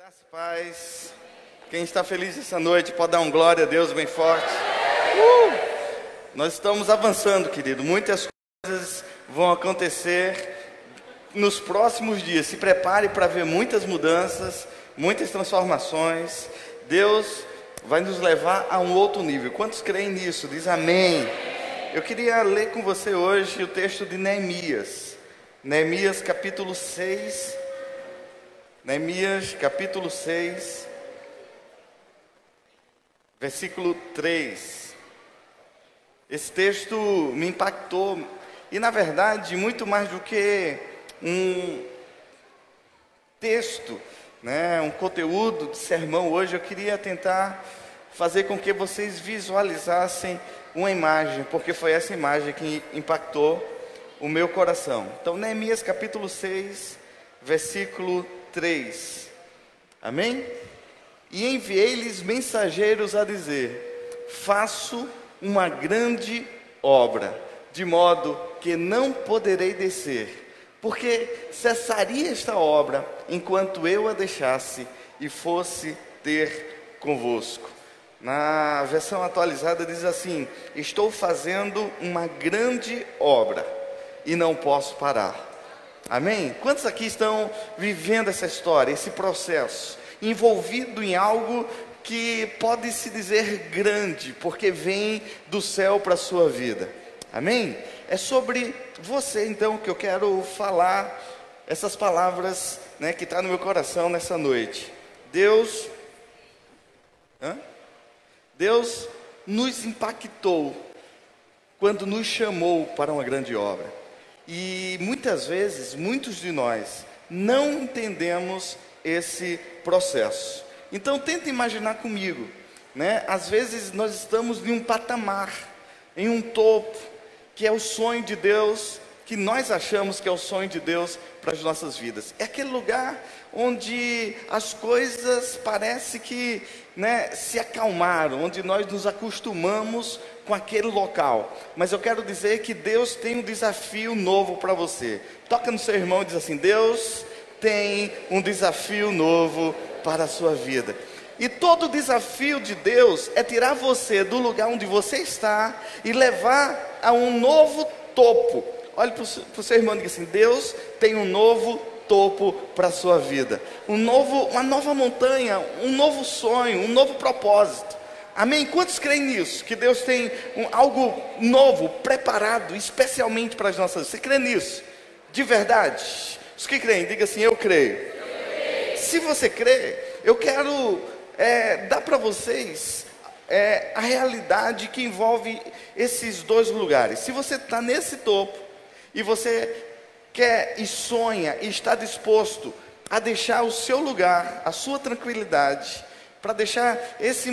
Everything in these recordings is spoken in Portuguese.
Graça e paz. Quem está feliz essa noite pode dar um glória a Deus bem forte. Nós estamos avançando, querido. Muitas coisas vão acontecer nos próximos dias. Se prepare para ver muitas mudanças, muitas transformações. Deus vai nos levar a um outro nível. Quantos creem nisso? Diz amém. Eu queria ler com você hoje o texto de Neemias. Neemias capítulo 6. Neemias capítulo 6, versículo 3. Esse texto me impactou. E na verdade, muito mais do que um texto, um conteúdo de sermão hoje, eu queria tentar fazer com que vocês visualizassem uma imagem, porque foi essa imagem que impactou o meu coração. Então, Neemias capítulo 6, versículo 3. Amém? E enviei-lhes mensageiros a dizer: faço uma grande obra, de modo que não poderei descer, porque cessaria esta obra enquanto eu a deixasse e fosse ter convosco. Na versão atualizada diz assim: estou fazendo uma grande obra e não posso parar. Amém? Quantos aqui estão vivendo essa história, esse processo, envolvido em algo que pode se dizer grande, porque vem do céu para a sua vida? Amém? É sobre você então que eu quero falar essas palavras, que está no meu coração nessa noite. Deus nos impactou quando nos chamou para uma grande obra. E muitas vezes, muitos de nós não entendemos esse processo. Então tenta imaginar comigo, às vezes nós estamos em um patamar, em um topo, que é o sonho de Deus, que nós achamos que é o sonho de Deus para as nossas vidas. É aquele lugar onde as coisas parece que se acalmaram, onde nós nos acostumamos com aquele local. Mas eu quero dizer que Deus tem um desafio novo para você. Toca no seu irmão e diz assim: Deus tem um desafio novo para a sua vida. E todo o desafio de Deus é tirar você do lugar onde você está e levar a um novo topo. Olhe para o seu irmão e diga assim: Deus tem um novo topo para a sua vida, uma nova montanha, um novo sonho, um novo propósito. Amém? Quantos creem nisso? Que Deus tem algo novo, preparado, especialmente para as nossas vidas? Você crê nisso? De verdade? Os que creem, diga assim: eu creio. Se você crê, eu quero dar para vocês a realidade que envolve esses dois lugares. Se você está nesse topo, e você quer e sonha e está disposto a deixar o seu lugar, a sua tranquilidade, para deixar esse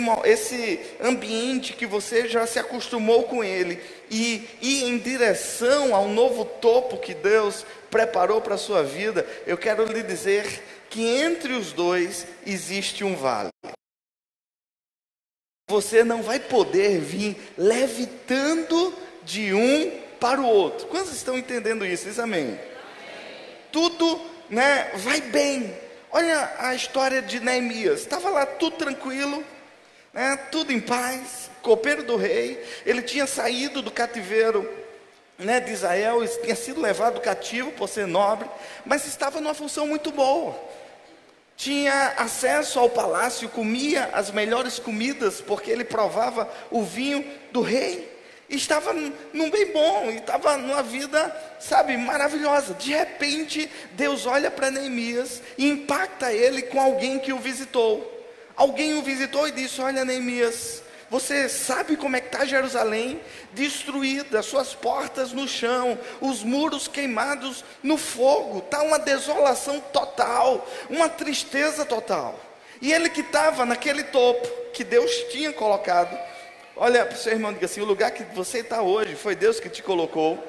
ambiente que você já se acostumou com ele e ir em direção ao novo topo que Deus preparou para a sua vida, eu quero lhe dizer que entre os dois existe um vale. Você não vai poder vir levitando de um para o outro. Quantos estão entendendo isso? Diz amém. Tudo vai bem. Olha a história de Neemias. Estava lá tudo tranquilo, tudo em paz, copeiro do rei. Ele tinha saído do cativeiro de Israel, tinha sido levado cativo por ser nobre, mas estava numa função muito boa. Tinha acesso ao palácio, comia as melhores comidas, porque ele provava o vinho do rei. Estava num bem bom, estava numa vida, maravilhosa. De repente, Deus olha para Neemias e impacta ele com alguém que o visitou. Alguém o visitou e disse: olha, Neemias, você sabe como é que está Jerusalém? Destruída, suas portas no chão, os muros queimados no fogo. Está uma desolação total, uma tristeza total. E ele que estava naquele topo que Deus tinha colocado, olha para o seu irmão e diga assim: o lugar que você está hoje, foi Deus que te colocou.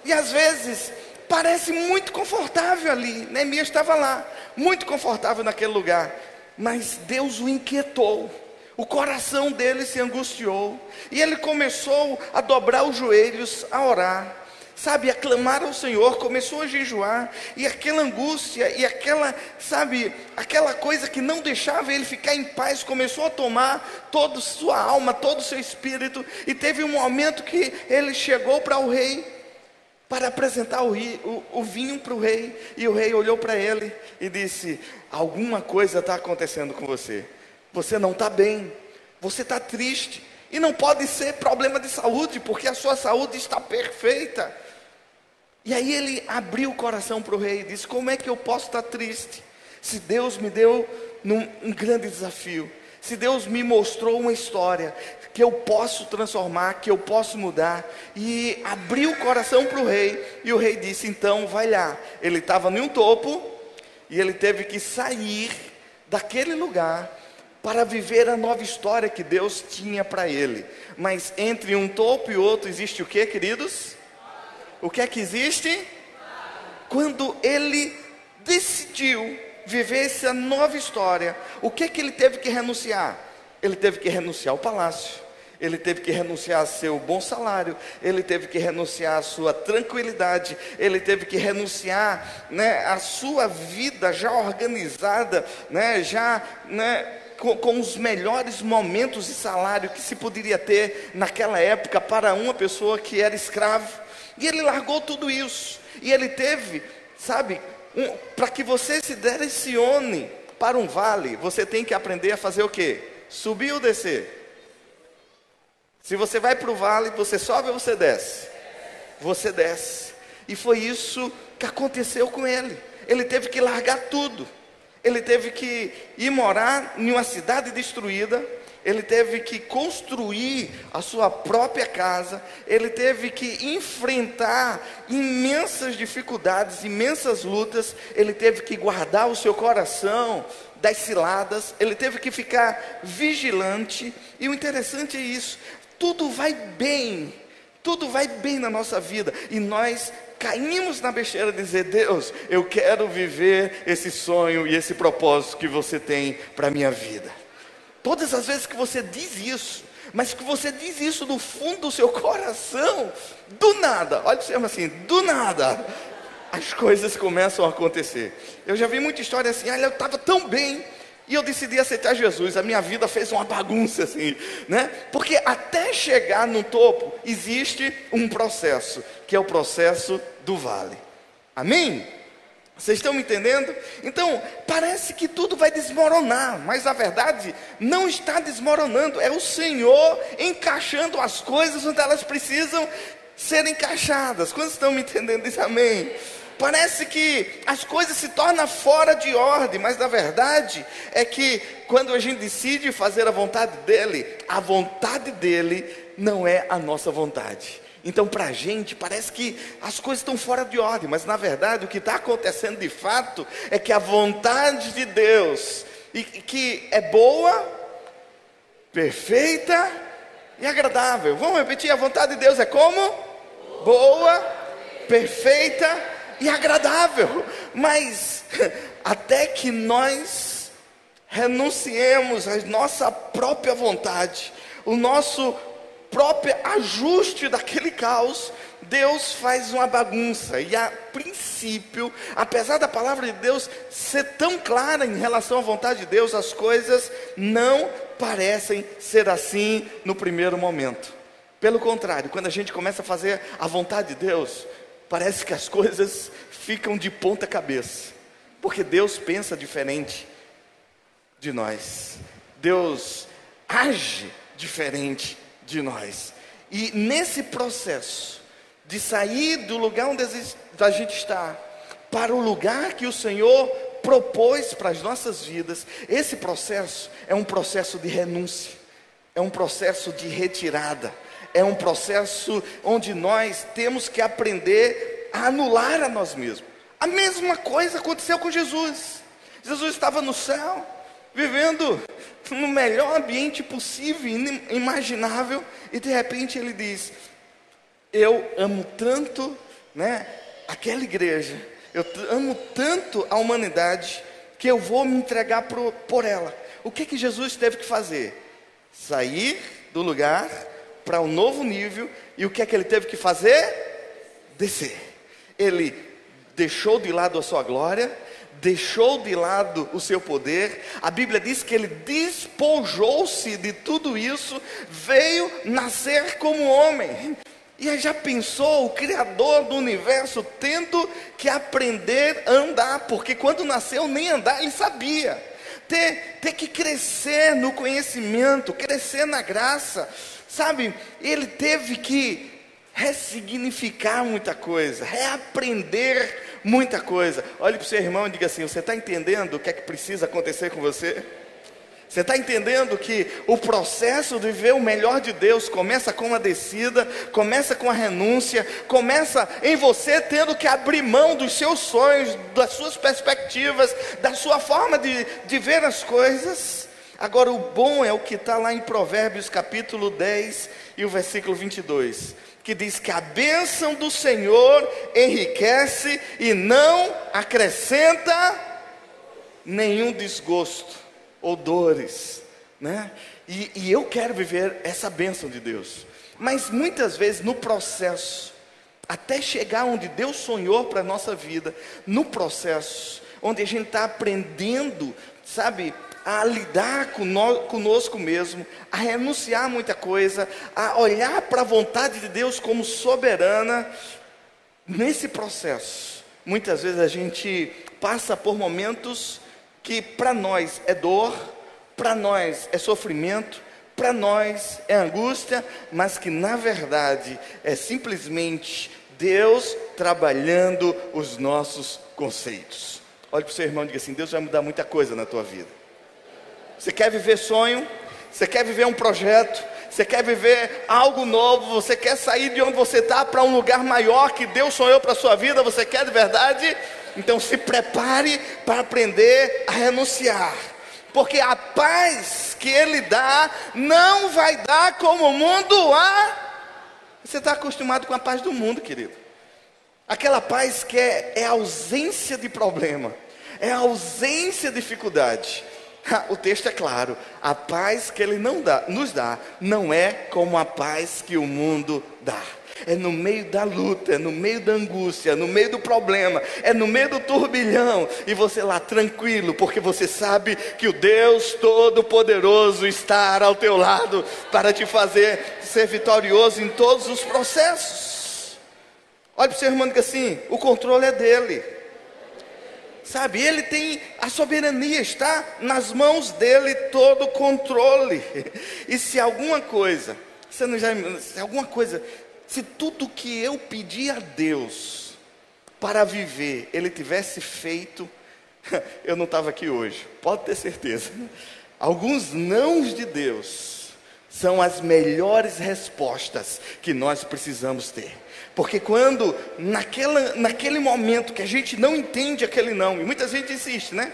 E às vezes, parece muito confortável ali. Neemias estava lá, muito confortável naquele lugar. Mas Deus o inquietou. O coração dele se angustiou. E ele começou a dobrar os joelhos, a orar. sabe, a clamar ao Senhor, começou a jejuar, e aquela angústia, e aquela, sabe, aquela coisa que não deixava ele ficar em paz, começou a tomar toda a sua alma, todo o seu espírito, e teve um momento que ele chegou para o rei, para apresentar o vinho para o rei, e o rei olhou para ele e disse: alguma coisa está acontecendo com você, você não está bem, você está triste, e não pode ser problema de saúde, porque a sua saúde está perfeita. E aí ele abriu o coração para o rei e disse: como é que eu posso estar triste, se Deus me deu um grande desafio, se Deus me mostrou uma história, que eu posso transformar, que eu posso mudar. E abriu o coração para o rei, e o rei disse: então vai lá. Ele estava em um topo, e ele teve que sair daquele lugar, para viver a nova história que Deus tinha para ele. Mas entre um topo e outro existe o que, queridos? O que é que existe? Quando ele decidiu viver essa nova história, o que é que ele teve que renunciar? Ele teve que renunciar ao palácio, ele teve que renunciar ao seu bom salário, ele teve que renunciar à sua tranquilidade, ele teve que renunciar, né, à sua vida já organizada, né, já, né, com os melhores momentos de salário que se poderia ter naquela época para uma pessoa que era escravo. E ele largou tudo isso, e ele teve, sabe, para que você se direcione para um vale, você tem que aprender a fazer o quê? Subir ou descer? Se você vai para o vale, você sobe ou você desce? Você desce. E foi isso que aconteceu com ele. Ele teve que largar tudo. Ele teve que ir morar em uma cidade destruída. Ele teve que construir a sua própria casa. Ele teve que enfrentar imensas dificuldades, imensas lutas. Ele teve que guardar o seu coração das ciladas. Ele teve que ficar vigilante. E o interessante é isso: tudo vai bem na nossa vida, e nós caímos na besteira de dizer: Deus, eu quero viver esse sonho e esse propósito que você tem para a minha vida. Todas as vezes que você diz isso, mas que você diz isso do fundo do seu coração, do nada, olha para você assim, do nada, as coisas começam a acontecer. Eu já vi muita história assim: olha, eu estava tão bem, e eu decidi aceitar Jesus, a minha vida fez uma bagunça assim, né? Porque até chegar no topo, existe um processo, que é o processo do vale. Amém? Vocês estão me entendendo? Então, parece que tudo vai desmoronar, mas na verdade, não está desmoronando. É o Senhor encaixando as coisas onde elas precisam ser encaixadas. Quantos estão me entendendo isso? Amém? Parece que as coisas se tornam fora de ordem, mas na verdade é que quando a gente decide fazer a vontade dele não é a nossa vontade. Então para a gente parece que as coisas estão fora de ordem, mas na verdade o que está acontecendo de fato é que a vontade de Deus, e que é boa, perfeita e agradável. Vamos repetir: a vontade de Deus é como? Boa, perfeita e agradável. Mas até que nós renunciemos à nossa própria vontade, o nosso próprio ajuste daquele caos, Deus faz uma bagunça. E a princípio, apesar da palavra de Deus ser tão clara em relação à vontade de Deus, as coisas não parecem ser assim no primeiro momento. Pelo contrário, quando a gente começa a fazer a vontade de Deus, parece que as coisas ficam de ponta cabeça, porque Deus pensa diferente de nós, Deus age diferente de nós. E nesse processo de sair do lugar onde a gente está para o lugar que o Senhor propôs para as nossas vidas, esse processo é um processo de renúncia, é um processo de retirada, é um processo onde nós temos que aprender a anular a nós mesmos. A mesma coisa aconteceu com Jesus. Jesus estava no céu, vivendo no melhor ambiente possível, imaginável, e de repente ele diz: eu amo tanto, né, aquela igreja, eu amo tanto a humanidade, que eu vou me entregar por ela. O que Jesus teve que fazer? Sair do lugar para um novo nível. E o que é que ele teve que fazer? descer. Ele deixou de lado a sua glória, deixou de lado o seu poder. A Bíblia diz que ele despojou-se de tudo isso, veio nascer como homem. E aí já pensou o Criador do universo tendo que aprender a andar, porque quando nasceu nem andar ele sabia. Ter que crescer no conhecimento, crescer na graça, sabe? Ele teve que ressignificar muita coisa, reaprender muita coisa. Olhe para o seu irmão e diga assim: você está entendendo o que é que precisa acontecer com você? Você está entendendo que o processo de viver o melhor de Deus começa com uma descida, começa com a renúncia, começa em você tendo que abrir mão dos seus sonhos, das suas perspectivas, da sua forma de ver as coisas? Agora, o bom é o que está lá em Provérbios capítulo 10 e o versículo 22, que diz que a bênção do Senhor enriquece e não acrescenta nenhum desgosto ou dores, né? E eu quero viver essa bênção de Deus, mas muitas vezes no processo, até chegar onde Deus sonhou para a nossa vida, no processo, onde a gente está aprendendo, sabe, a lidar conosco mesmo, a renunciar a muita coisa, a olhar para a vontade de Deus como soberana, nesse processo, muitas vezes a gente passa por momentos que para nós é dor, para nós é sofrimento, para nós é angústia, mas que na verdade é simplesmente Deus trabalhando os nossos conceitos. Olhe para o seu irmão e diga assim: Deus vai mudar muita coisa na tua vida. Você quer viver sonho? Você quer viver um projeto? Você quer viver algo novo? Você quer sair de onde você está para um lugar maior que Deus sonhou para a sua vida? Você quer de verdade? Então se prepare para aprender a renunciar, porque a paz que Ele dá, não vai dar como o mundo Você está acostumado com a paz do mundo, querido. Aquela paz que é ausência de problema, é ausência de dificuldade. O texto é claro: a paz que Ele nos dá, não é como a paz que o mundo dá. É no meio da luta, é no meio da angústia, é no meio do problema, é no meio do turbilhão, e você lá tranquilo, porque você sabe que o Deus Todo-Poderoso está ao teu lado, para te fazer ser vitorioso em todos os processos. Olha para o seu irmão e diga assim: o controle é dele. Sabe, Ele tem a soberania, está nas mãos dele todo o controle. E se alguma coisa, se tudo que eu pedi a Deus para viver, Ele tivesse feito, eu não estava aqui hoje, pode ter certeza. Alguns nãos de Deus são as melhores respostas que nós precisamos ter. Porque quando, naquele momento que a gente não entende aquele não, e muita gente insiste, né?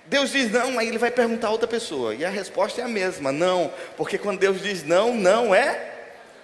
Deus diz não, aí Ele vai perguntar a outra pessoa, e a resposta é a mesma: não. Porque quando Deus diz não, não é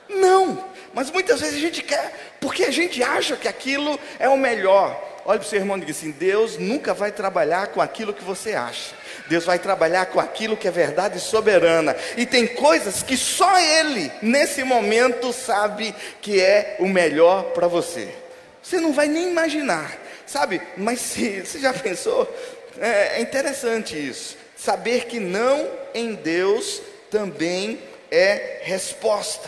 não. Mas muitas vezes a gente quer, porque a gente acha que aquilo é o melhor. Olha para o seu irmão e diga assim: Deus nunca vai trabalhar com aquilo que você acha. Deus vai trabalhar com aquilo que é verdade soberana. E tem coisas que só Ele, nesse momento, sabe que é o melhor para você. Você não vai nem imaginar, sabe? Mas você já pensou? É interessante isso. Saber que não em Deus também é resposta.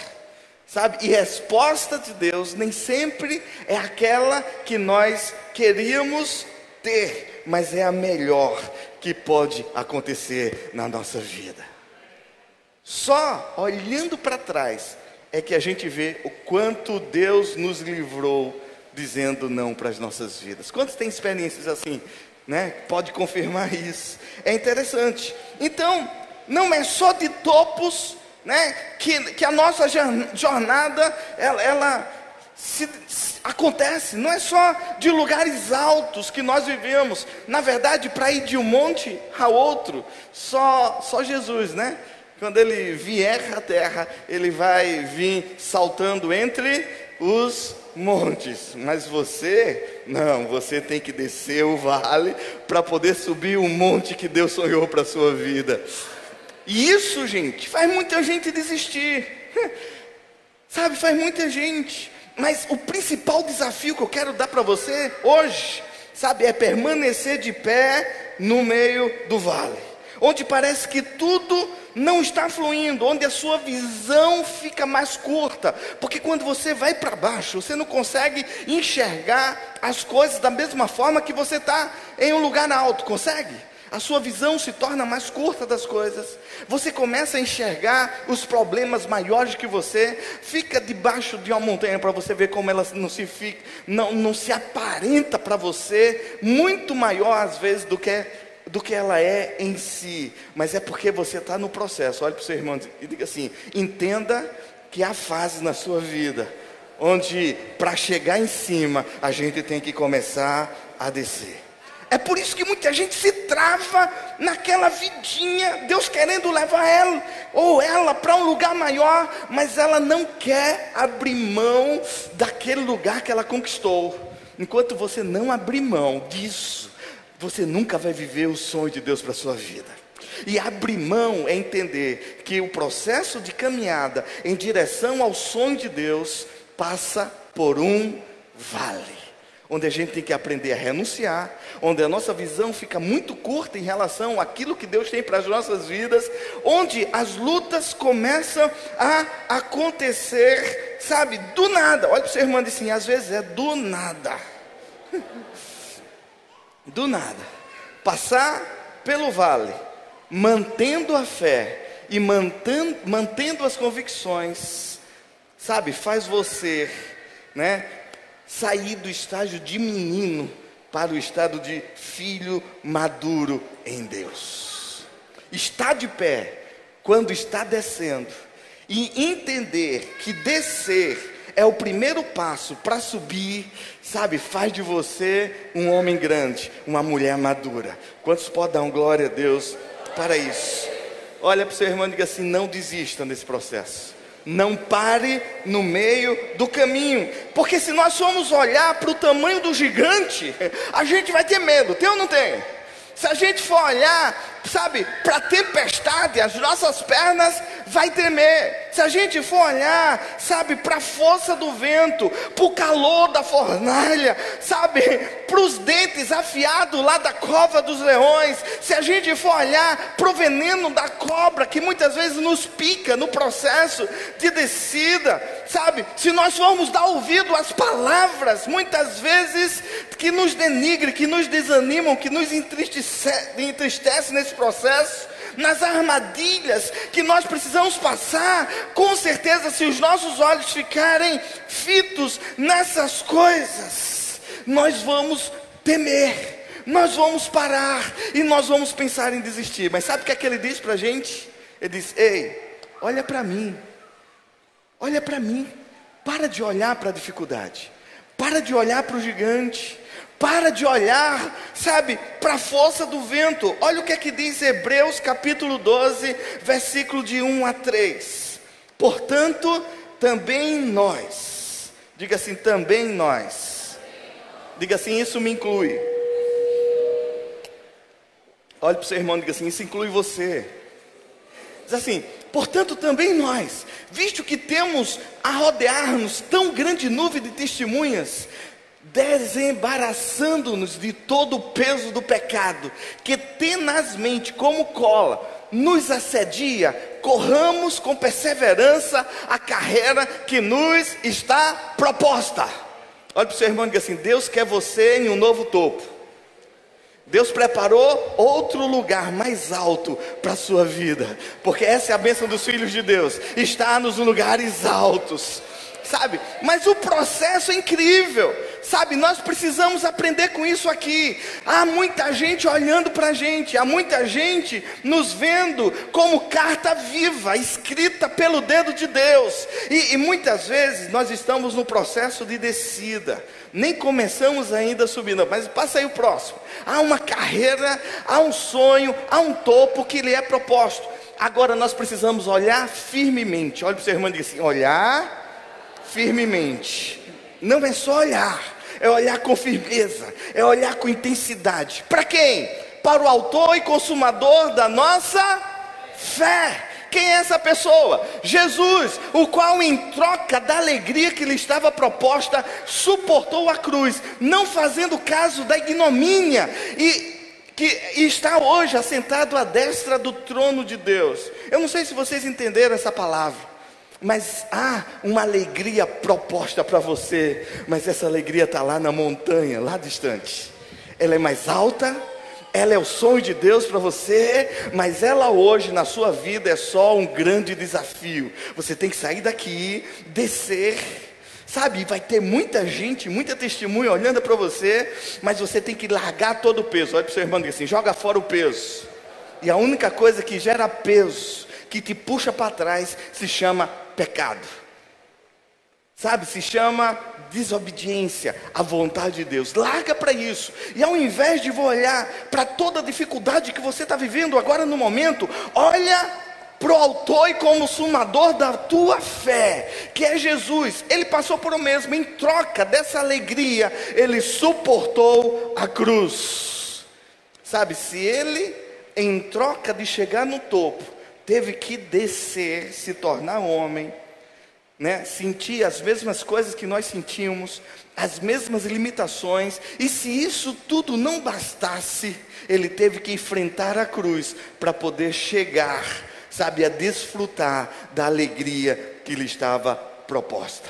Sabe? E resposta de Deus nem sempre é aquela que nós queríamos ter, mas é a melhor que pode acontecer na nossa vida. Só olhando para trás é que a gente vê o quanto Deus nos livrou dizendo não para as nossas vidas. Quantos têm experiências assim, né? Pode confirmar isso. É interessante. Então, não é só de topos, né, que a nossa jornada ela acontece. Não é só de lugares altos que nós vivemos. Na verdade, para ir de um monte a outro, só Jesus, né? Quando Ele vier à terra, Ele vai vir saltando entre os montes. Mas você, não, você tem que descer o vale para poder subir o monte que Deus sonhou para a sua vida. E isso, gente, faz muita gente desistir. Sabe, faz muita gente Mas o principal desafio que eu quero dar para você hoje, sabe, é permanecer de pé no meio do vale, onde parece que tudo não está fluindo, onde a sua visão fica mais curta, porque quando você vai para baixo, você não consegue enxergar as coisas da mesma forma que você está em um lugar alto, consegue? A sua visão se torna mais curta das coisas, você começa a enxergar os problemas maiores que você, fica debaixo de uma montanha para você ver como ela não se aparenta para você, muito maior às vezes do que ela é em si, mas é porque você está no processo. Olhe para o seu irmão e diga assim: entenda que há fases na sua vida, onde para chegar em cima, a gente tem que começar a descer. É por isso que muita gente se trava naquela vidinha, Deus querendo levar ela ou ela para um lugar maior, mas ela não quer abrir mão daquele lugar que ela conquistou. Enquanto você não abrir mão disso, você nunca vai viver o sonho de Deus para a sua vida. E abrir mão é entender que o processo de caminhada em direção ao sonho de Deus passa por um vale, onde a gente tem que aprender a renunciar, onde a nossa visão fica muito curta em relação àquilo que Deus tem para as nossas vidas, onde as lutas começam a acontecer, sabe, do nada. Olha para o seu irmão e diz assim: às vezes é do nada. Do nada. Passar pelo vale, mantendo a fé e mantendo as convicções, sabe, faz você, sair do estágio de menino para o estado de filho maduro em Deus. Estar de pé quando está descendo e entender que descer é o primeiro passo para subir, sabe, faz de você um homem grande, uma mulher madura. Quantos podem dar glória a Deus para isso? Olha para o seu irmão e diga assim: não desista nesse processo. Não pare no meio do caminho, porque se nós formos olhar para o tamanho do gigante, a gente vai ter medo, tem ou não tem? Se a gente for olhar, sabe, para a tempestade, as nossas pernas vai tremer. Se a gente for olhar, sabe, para a força do vento, para o calor da fornalha, sabe, para os dentes afiados lá da cova dos leões, se a gente for olhar para o veneno da cobra, que muitas vezes nos pica no processo de descida, sabe, se nós formos dar ouvido às palavras, muitas vezes, que nos denigrem, que nos desanimam, que nos entristecem nesse processo, nas armadilhas que nós precisamos passar, com certeza, se os nossos olhos ficarem fitos nessas coisas, nós vamos temer, nós vamos parar e nós vamos pensar em desistir. Mas sabe o que é que ele diz para a gente? Ele diz: ei, olha para mim, para de olhar para a dificuldade, para de olhar para o gigante, para de olhar, sabe, para a força do vento. Olha o que é que diz Hebreus capítulo 12, versículo de 1 a 3. Portanto, também nós, diga assim, também nós, diga assim, isso me inclui. Olha para o seu irmão e diga assim, isso inclui você. Diz assim: portanto também nós, visto que temos a rodear-nos tão grande nuvem de testemunhas, desembaraçando-nos de todo o peso do pecado, que tenazmente como cola nos assedia, corramos com perseverança a carreira que nos está proposta. Olha para o seu irmão e diga assim: Deus quer você em um novo topo. Deus preparou outro lugar mais alto para a sua vida, porque essa é a bênção dos filhos de Deus, está nos lugares altos, sabe? Mas o processo é incrível, sabe? Nós precisamos aprender com isso aqui. Há muita gente olhando para a gente, há muita gente nos vendo como carta viva, escrita pelo dedo de Deus, e muitas vezes nós estamos no processo de descida, nem começamos ainda a subir, não, mas passa aí o próximo. Há uma carreira, há um sonho, há um topo que lhe é proposto. Agora nós precisamos olhar firmemente. Olha para o seu irmão e diga assim: olhar firmemente. Não é só olhar, é olhar com firmeza, é olhar com intensidade. Para quem? Para o autor e consumador da nossa fé, Quem é essa pessoa? Jesus, o qual em troca da alegria que lhe estava proposta, suportou a cruz, não fazendo caso da ignomínia, e está hoje assentado à destra do trono de Deus. Eu não sei se vocês entenderam essa palavra, mas há uma alegria proposta para você, mas essa alegria está lá na montanha, lá distante. Ela é mais alta, ela é o sonho de Deus para você, mas ela hoje na sua vida é só um grande desafio. Você tem que sair daqui, descer, sabe, vai ter muita gente, muita testemunha olhando para você, mas você tem que largar todo o peso. Olha para o seu irmão e diga assim: joga fora o peso. E a única coisa que gera peso, que te puxa para trás, se chama pecado, sabe, se chama desobediência à vontade de Deus. Larga para isso, e ao invés de olhar para toda a dificuldade que você está vivendo agora no momento, olha para o autor e consumador da tua fé, que é Jesus. Ele passou por o mesmo, em troca dessa alegria, ele suportou a cruz. Sabe, se ele, em troca de chegar no topo, teve que descer, se tornar homem, né? Sentir as mesmas coisas que nós sentimos, as mesmas limitações, e se isso tudo não bastasse, ele teve que enfrentar a cruz para poder chegar, sabe, a desfrutar da alegria que lhe estava proposta.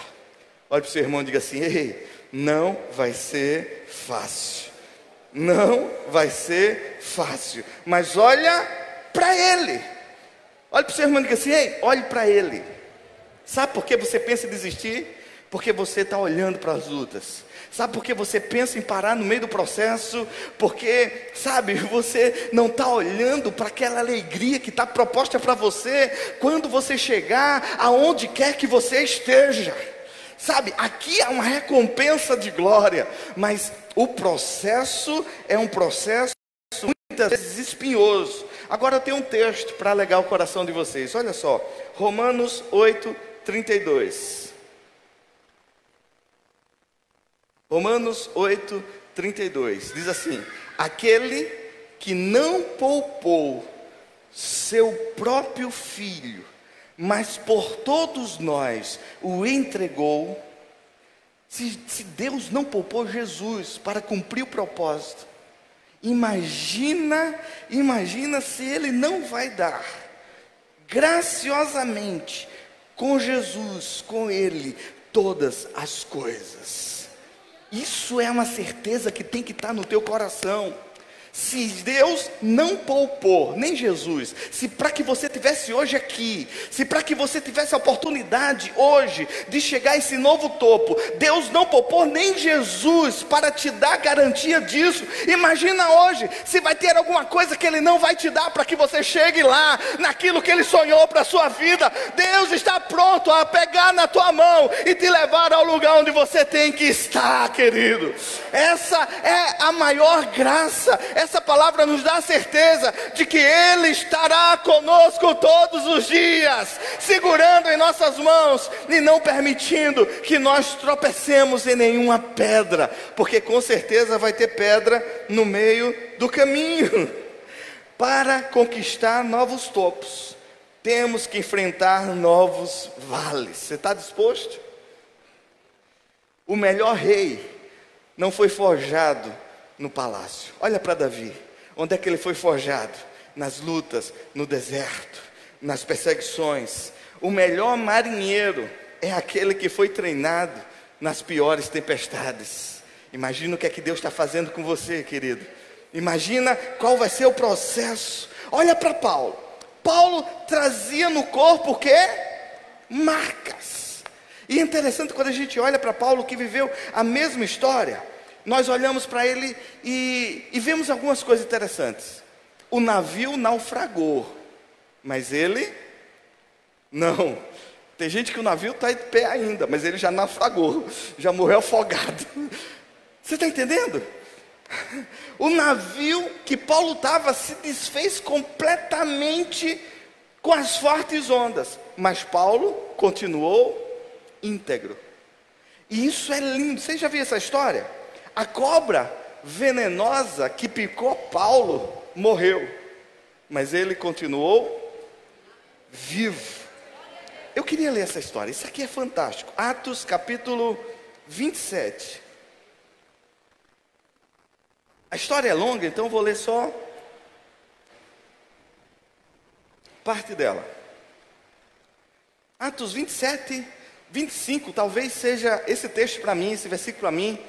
Olha para o seu irmão e diga assim: ei, não vai ser fácil, não vai ser fácil, mas olha para ele. Olha para o seu irmão e diga assim: ei, olhe para ele. Sabe por que você pensa em desistir? Porque você está olhando para as lutas. Sabe por que você pensa em parar no meio do processo? Porque, sabe, você não está olhando para aquela alegria que está proposta para você, quando você chegar aonde quer que você esteja. Sabe, aqui há uma recompensa de glória, mas o processo é um processo muitas vezes espinhoso. Agora eu tenho um texto para alegar o coração de vocês. Olha só, Romanos 8:32. Romanos 8:32 diz assim: aquele que não poupou seu próprio filho, mas por todos nós o entregou. Se Deus não poupou Jesus para cumprir o propósito, imagina se ele não vai dar graciosamente com Jesus, com ele, todas as coisas. Isso é uma certeza que tem que estar no teu coração. Se Deus não poupou, nem Jesus, se para que você tivesse hoje aqui, se para que você tivesse a oportunidade hoje de chegar a esse novo topo, Deus não poupou nem Jesus para te dar garantia disso, imagina hoje, se vai ter alguma coisa que Ele não vai te dar para que você chegue lá, naquilo que Ele sonhou para a sua vida. Deus está pronto a pegar na tua mão e te levar ao lugar onde você tem que estar, querido. Essa é a maior graça. Essa palavra nos dá a certeza de que Ele estará conosco todos os dias, segurando em nossas mãos e não permitindo que nós tropecemos em nenhuma pedra, porque com certeza vai ter pedra no meio do caminho. Para conquistar novos topos, temos que enfrentar novos vales. Você está disposto? O melhor rei não foi forjado no palácio. Olha para Davi, onde é que ele foi forjado? Nas lutas, no deserto, nas perseguições. O melhor marinheiro é aquele que foi treinado nas piores tempestades. Imagina o que é que Deus está fazendo com você, querido. Imagina qual vai ser o processo. Olha para Paulo. Paulo trazia no corpo o quê? Marcas. E é interessante quando a gente olha para Paulo, que viveu a mesma história. Nós olhamos para ele e vemos algumas coisas interessantes. O navio naufragou, mas ele não. Tem gente que o navio está de pé ainda, mas ele já naufragou, já morreu afogado. Você está entendendo? O navio que Paulo estava se desfez completamente com as fortes ondas, mas Paulo continuou íntegro. E isso é lindo. Você já viu essa história? A cobra venenosa que picou Paulo morreu, mas ele continuou vivo. Eu queria ler essa história, isso aqui é fantástico. Atos capítulo 27. A história é longa, então eu vou ler só parte dela. Atos 27, 25, talvez seja esse texto para mim, esse versículo para mim,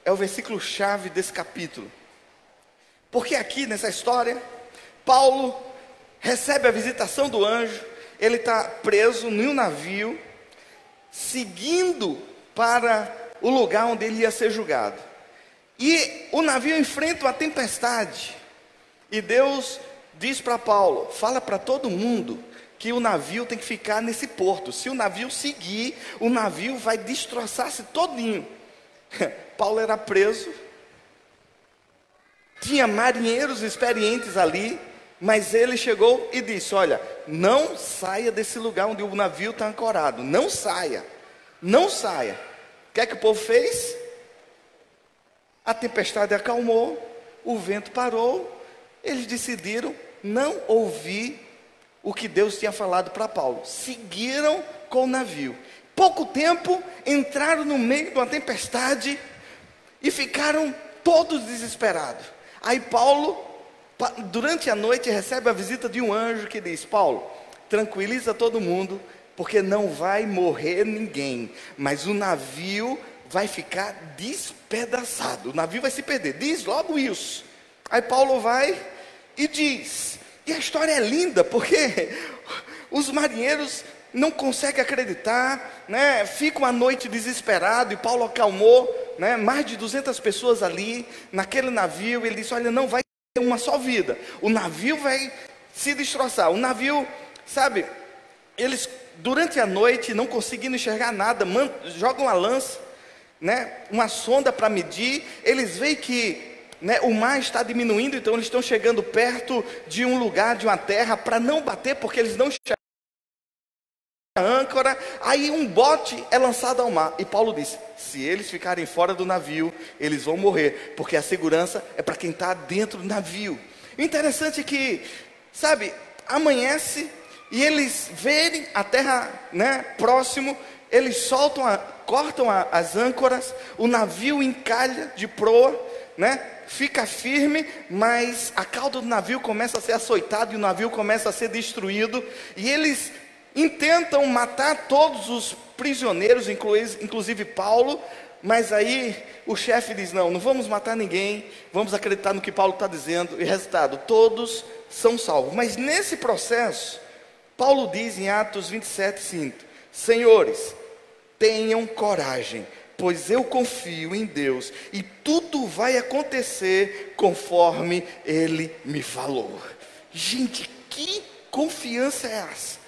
é o versículo chave desse capítulo. Porque aqui nessa história, Paulo recebe a visitação do anjo, ele está preso em um navio, seguindo para o lugar onde ele ia ser julgado. E o navio enfrenta uma tempestade, e Deus diz para Paulo, fala para todo mundo, que o navio tem que ficar nesse porto. Se o navio seguir, o navio vai destroçar-se todinho. Paulo era preso, tinha marinheiros experientes ali, mas ele chegou e disse, olha, não saia desse lugar onde o navio está ancorado, não saia, não saia. O que é que o povo fez? A tempestade acalmou, o vento parou, eles decidiram não ouvir o que Deus tinha falado para Paulo, seguiram com o navio. Pouco tempo, entraram no meio de uma tempestade e ficaram todos desesperados. Aí Paulo, durante a noite, recebe a visita de um anjo que diz, Paulo, tranquiliza todo mundo, porque não vai morrer ninguém, mas o navio vai ficar despedaçado, o navio vai se perder, diz logo isso. Aí Paulo vai e diz, e a história é linda, porque os marinheiros não conseguem acreditar, né? Ficam a noite desesperados, e Paulo acalmou, né? Mais de 200 pessoas ali, naquele navio. Ele disse, olha, não vai ter uma só vida, o navio vai se destroçar. O navio, sabe, eles durante a noite, não conseguindo enxergar nada, jogam uma lança, né? Uma sonda para medir, eles veem que, né, o mar está diminuindo, então eles estão chegando perto de um lugar, de uma terra, para não bater, porque eles não enxergam a âncora. Aí um bote é lançado ao mar, e Paulo disse, se eles ficarem fora do navio, eles vão morrer, porque a segurança é para quem está dentro do navio. O interessante é que, sabe, amanhece, e eles verem a terra, né, próximo, eles soltam, cortam as âncoras, o navio encalha de proa, né, fica firme, mas a cauda do navio começa a ser açoitada, e o navio começa a ser destruído, e eles intentam matar todos os prisioneiros, inclusive Paulo, mas aí o chefe diz, não vamos matar ninguém, vamos acreditar no que Paulo está dizendo, e resultado, todos são salvos. Mas nesse processo, Paulo diz em Atos 27:5, senhores, tenham coragem, pois eu confio em Deus, e tudo vai acontecer conforme Ele me falou. Gente, que confiança é essa?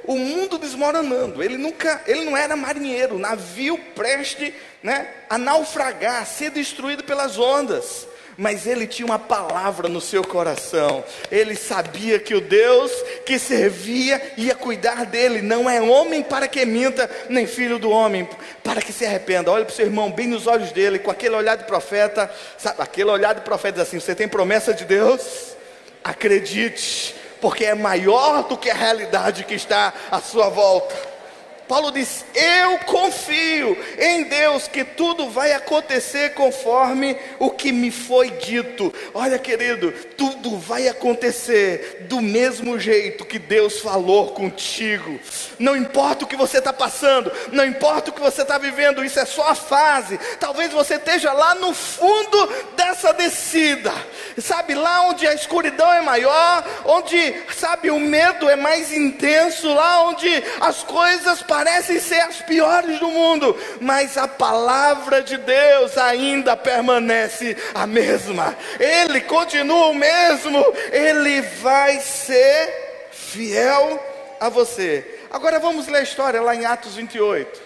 O mundo desmoronando, ele não era marinheiro, navio preste, né, a naufragar, a ser destruído pelas ondas, mas ele tinha uma palavra no seu coração. Ele sabia que o Deus que servia ia cuidar dele. Não é homem para que minta, nem filho do homem para que se arrependa. Olha para o seu irmão bem nos olhos dele, com aquele olhar de profeta, sabe, aquele olhar de profeta diz assim, você tem promessa de Deus? Acredite, porque é maior do que a realidade que está à sua volta. Paulo diz, eu confio em Deus que tudo vai acontecer conforme o que me foi dito. Olha, querido, tudo vai acontecer do mesmo jeito que Deus falou contigo. Não importa o que você está passando, não importa o que você está vivendo, isso é só a fase. Talvez você esteja lá no fundo dessa descida, sabe, lá onde a escuridão é maior, onde, sabe, o medo é mais intenso, lá onde as coisas parecem ser as piores do mundo, mas a palavra de Deus ainda permanece a mesma. Ele continua o mesmo, ele vai ser fiel a você. Agora vamos ler a história lá em Atos 28.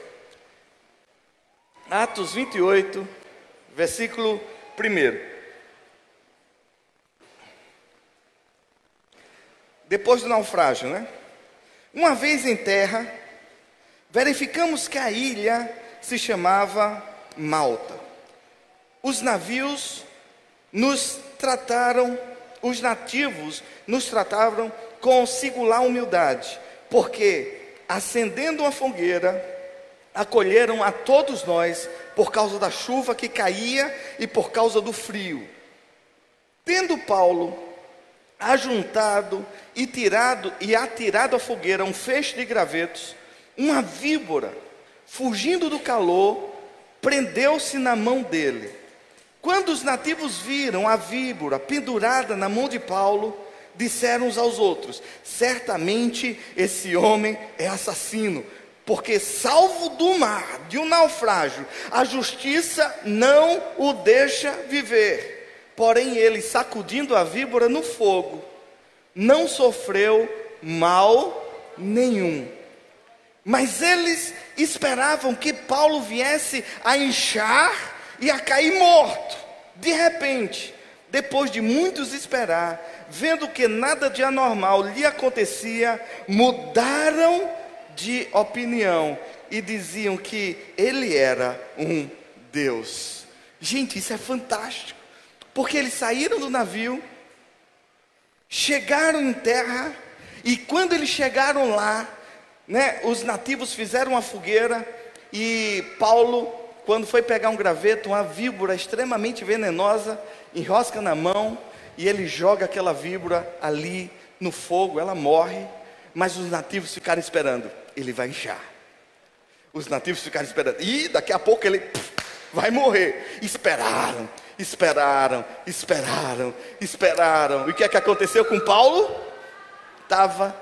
Atos 28, versículo 1. Depois do naufrágio, né? Uma vez em terra, verificamos que a ilha se chamava Malta. Os nativos nos trataram com singular humildade, porque acendendo uma fogueira, acolheram a todos nós por causa da chuva que caía e por causa do frio. Tendo Paulo ajuntado e atirado à fogueira um feixe de gravetos, uma víbora, fugindo do calor, prendeu-se na mão dele. Quando os nativos viram a víbora pendurada na mão de Paulo, disseram uns aos outros: certamente esse homem é assassino, porque salvo do mar, de um naufrágio, a justiça não o deixa viver. Porém ele, sacudindo a víbora no fogo, não sofreu mal nenhum. Mas eles esperavam que Paulo viesse a inchar e a cair morto. De repente, depois de muitos esperar, vendo que nada de anormal lhe acontecia, mudaram de opinião e diziam que ele era um Deus. Gente, isso é fantástico, porque eles saíram do navio, chegaram em terra, e quando eles chegaram lá, os nativos fizeram uma fogueira, e Paulo, quando foi pegar um graveto, uma víbora extremamente venenosa, enrosca na mão, e ele joga aquela víbora ali no fogo, ela morre, mas os nativos ficaram esperando, ele vai inchar. Os nativos ficaram esperando, e daqui a pouco ele vai morrer. Esperaram. E o que é que aconteceu com Paulo? Estava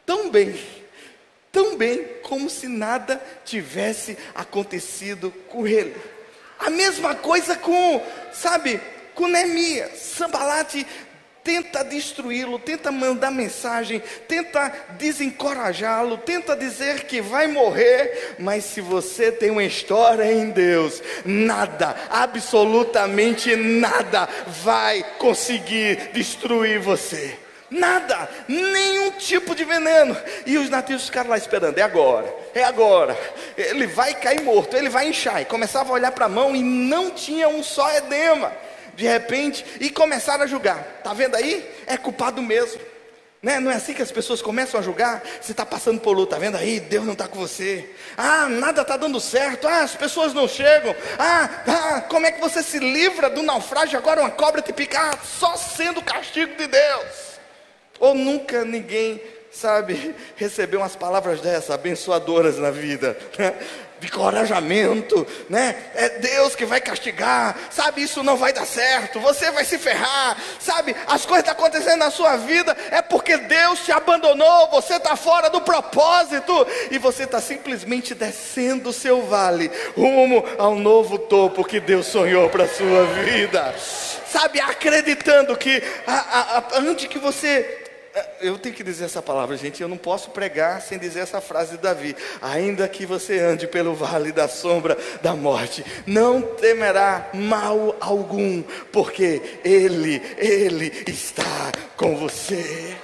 tão bem, como se nada tivesse acontecido com ele. A mesma coisa com Neemias. Sanbalate tenta destruí-lo, tenta mandar mensagem, tenta desencorajá-lo, tenta dizer que vai morrer, mas se você tem uma história em Deus, nada, absolutamente nada vai conseguir destruir você. Nada, nenhum tipo de veneno. E os nativos ficaram lá esperando, é agora, ele vai cair morto, ele vai inchar. E começava a olhar para a mão e não tinha um só edema. De repente, e começaram a julgar. Está vendo aí? É culpado mesmo, Não é assim que as pessoas começam a julgar? Você está passando por luta, está vendo aí? Deus não está com você. Nada está dando certo. As pessoas não chegam. Como é que você se livra do naufrágio? Agora uma cobra te pica. Só sendo o castigo de Deus. Ou nunca ninguém, recebeu umas palavras dessas, abençoadoras na vida, de encorajamento, é Deus que vai castigar, isso não vai dar certo, você vai se ferrar, as coisas estão acontecendo na sua vida, é porque Deus te abandonou, você está fora do propósito, e você está simplesmente descendo o seu vale, rumo ao novo topo que Deus sonhou para a sua vida, acreditando que, antes que você... Eu tenho que dizer essa palavra, gente. Eu não posso pregar sem dizer essa frase de Davi: ainda que você ande pelo vale da sombra da morte, não temerá mal algum, porque Ele está com você.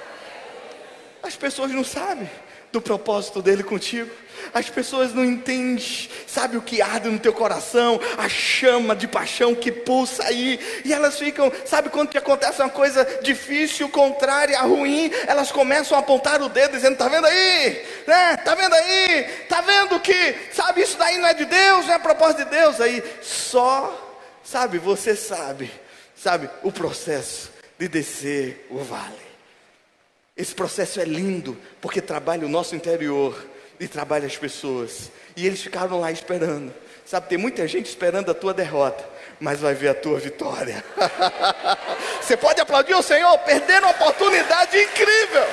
As pessoas não sabem do propósito dele contigo. As pessoas não entendem, o que arde no teu coração, a chama de paixão que pulsa aí, e elas ficam, quando te acontece uma coisa difícil, contrária, ruim, elas começam a apontar o dedo, dizendo: está vendo aí? Está vendo aí? Está vendo que, isso daí não é de Deus, não é propósito de Deus? Aí, você sabe o processo de descer o vale. Esse processo é lindo, porque trabalha o nosso interior e trabalha as pessoas. E eles ficaram lá esperando. Tem muita gente esperando a tua derrota, mas vai ver a tua vitória. Você pode aplaudir o Senhor? Perderam uma oportunidade incrível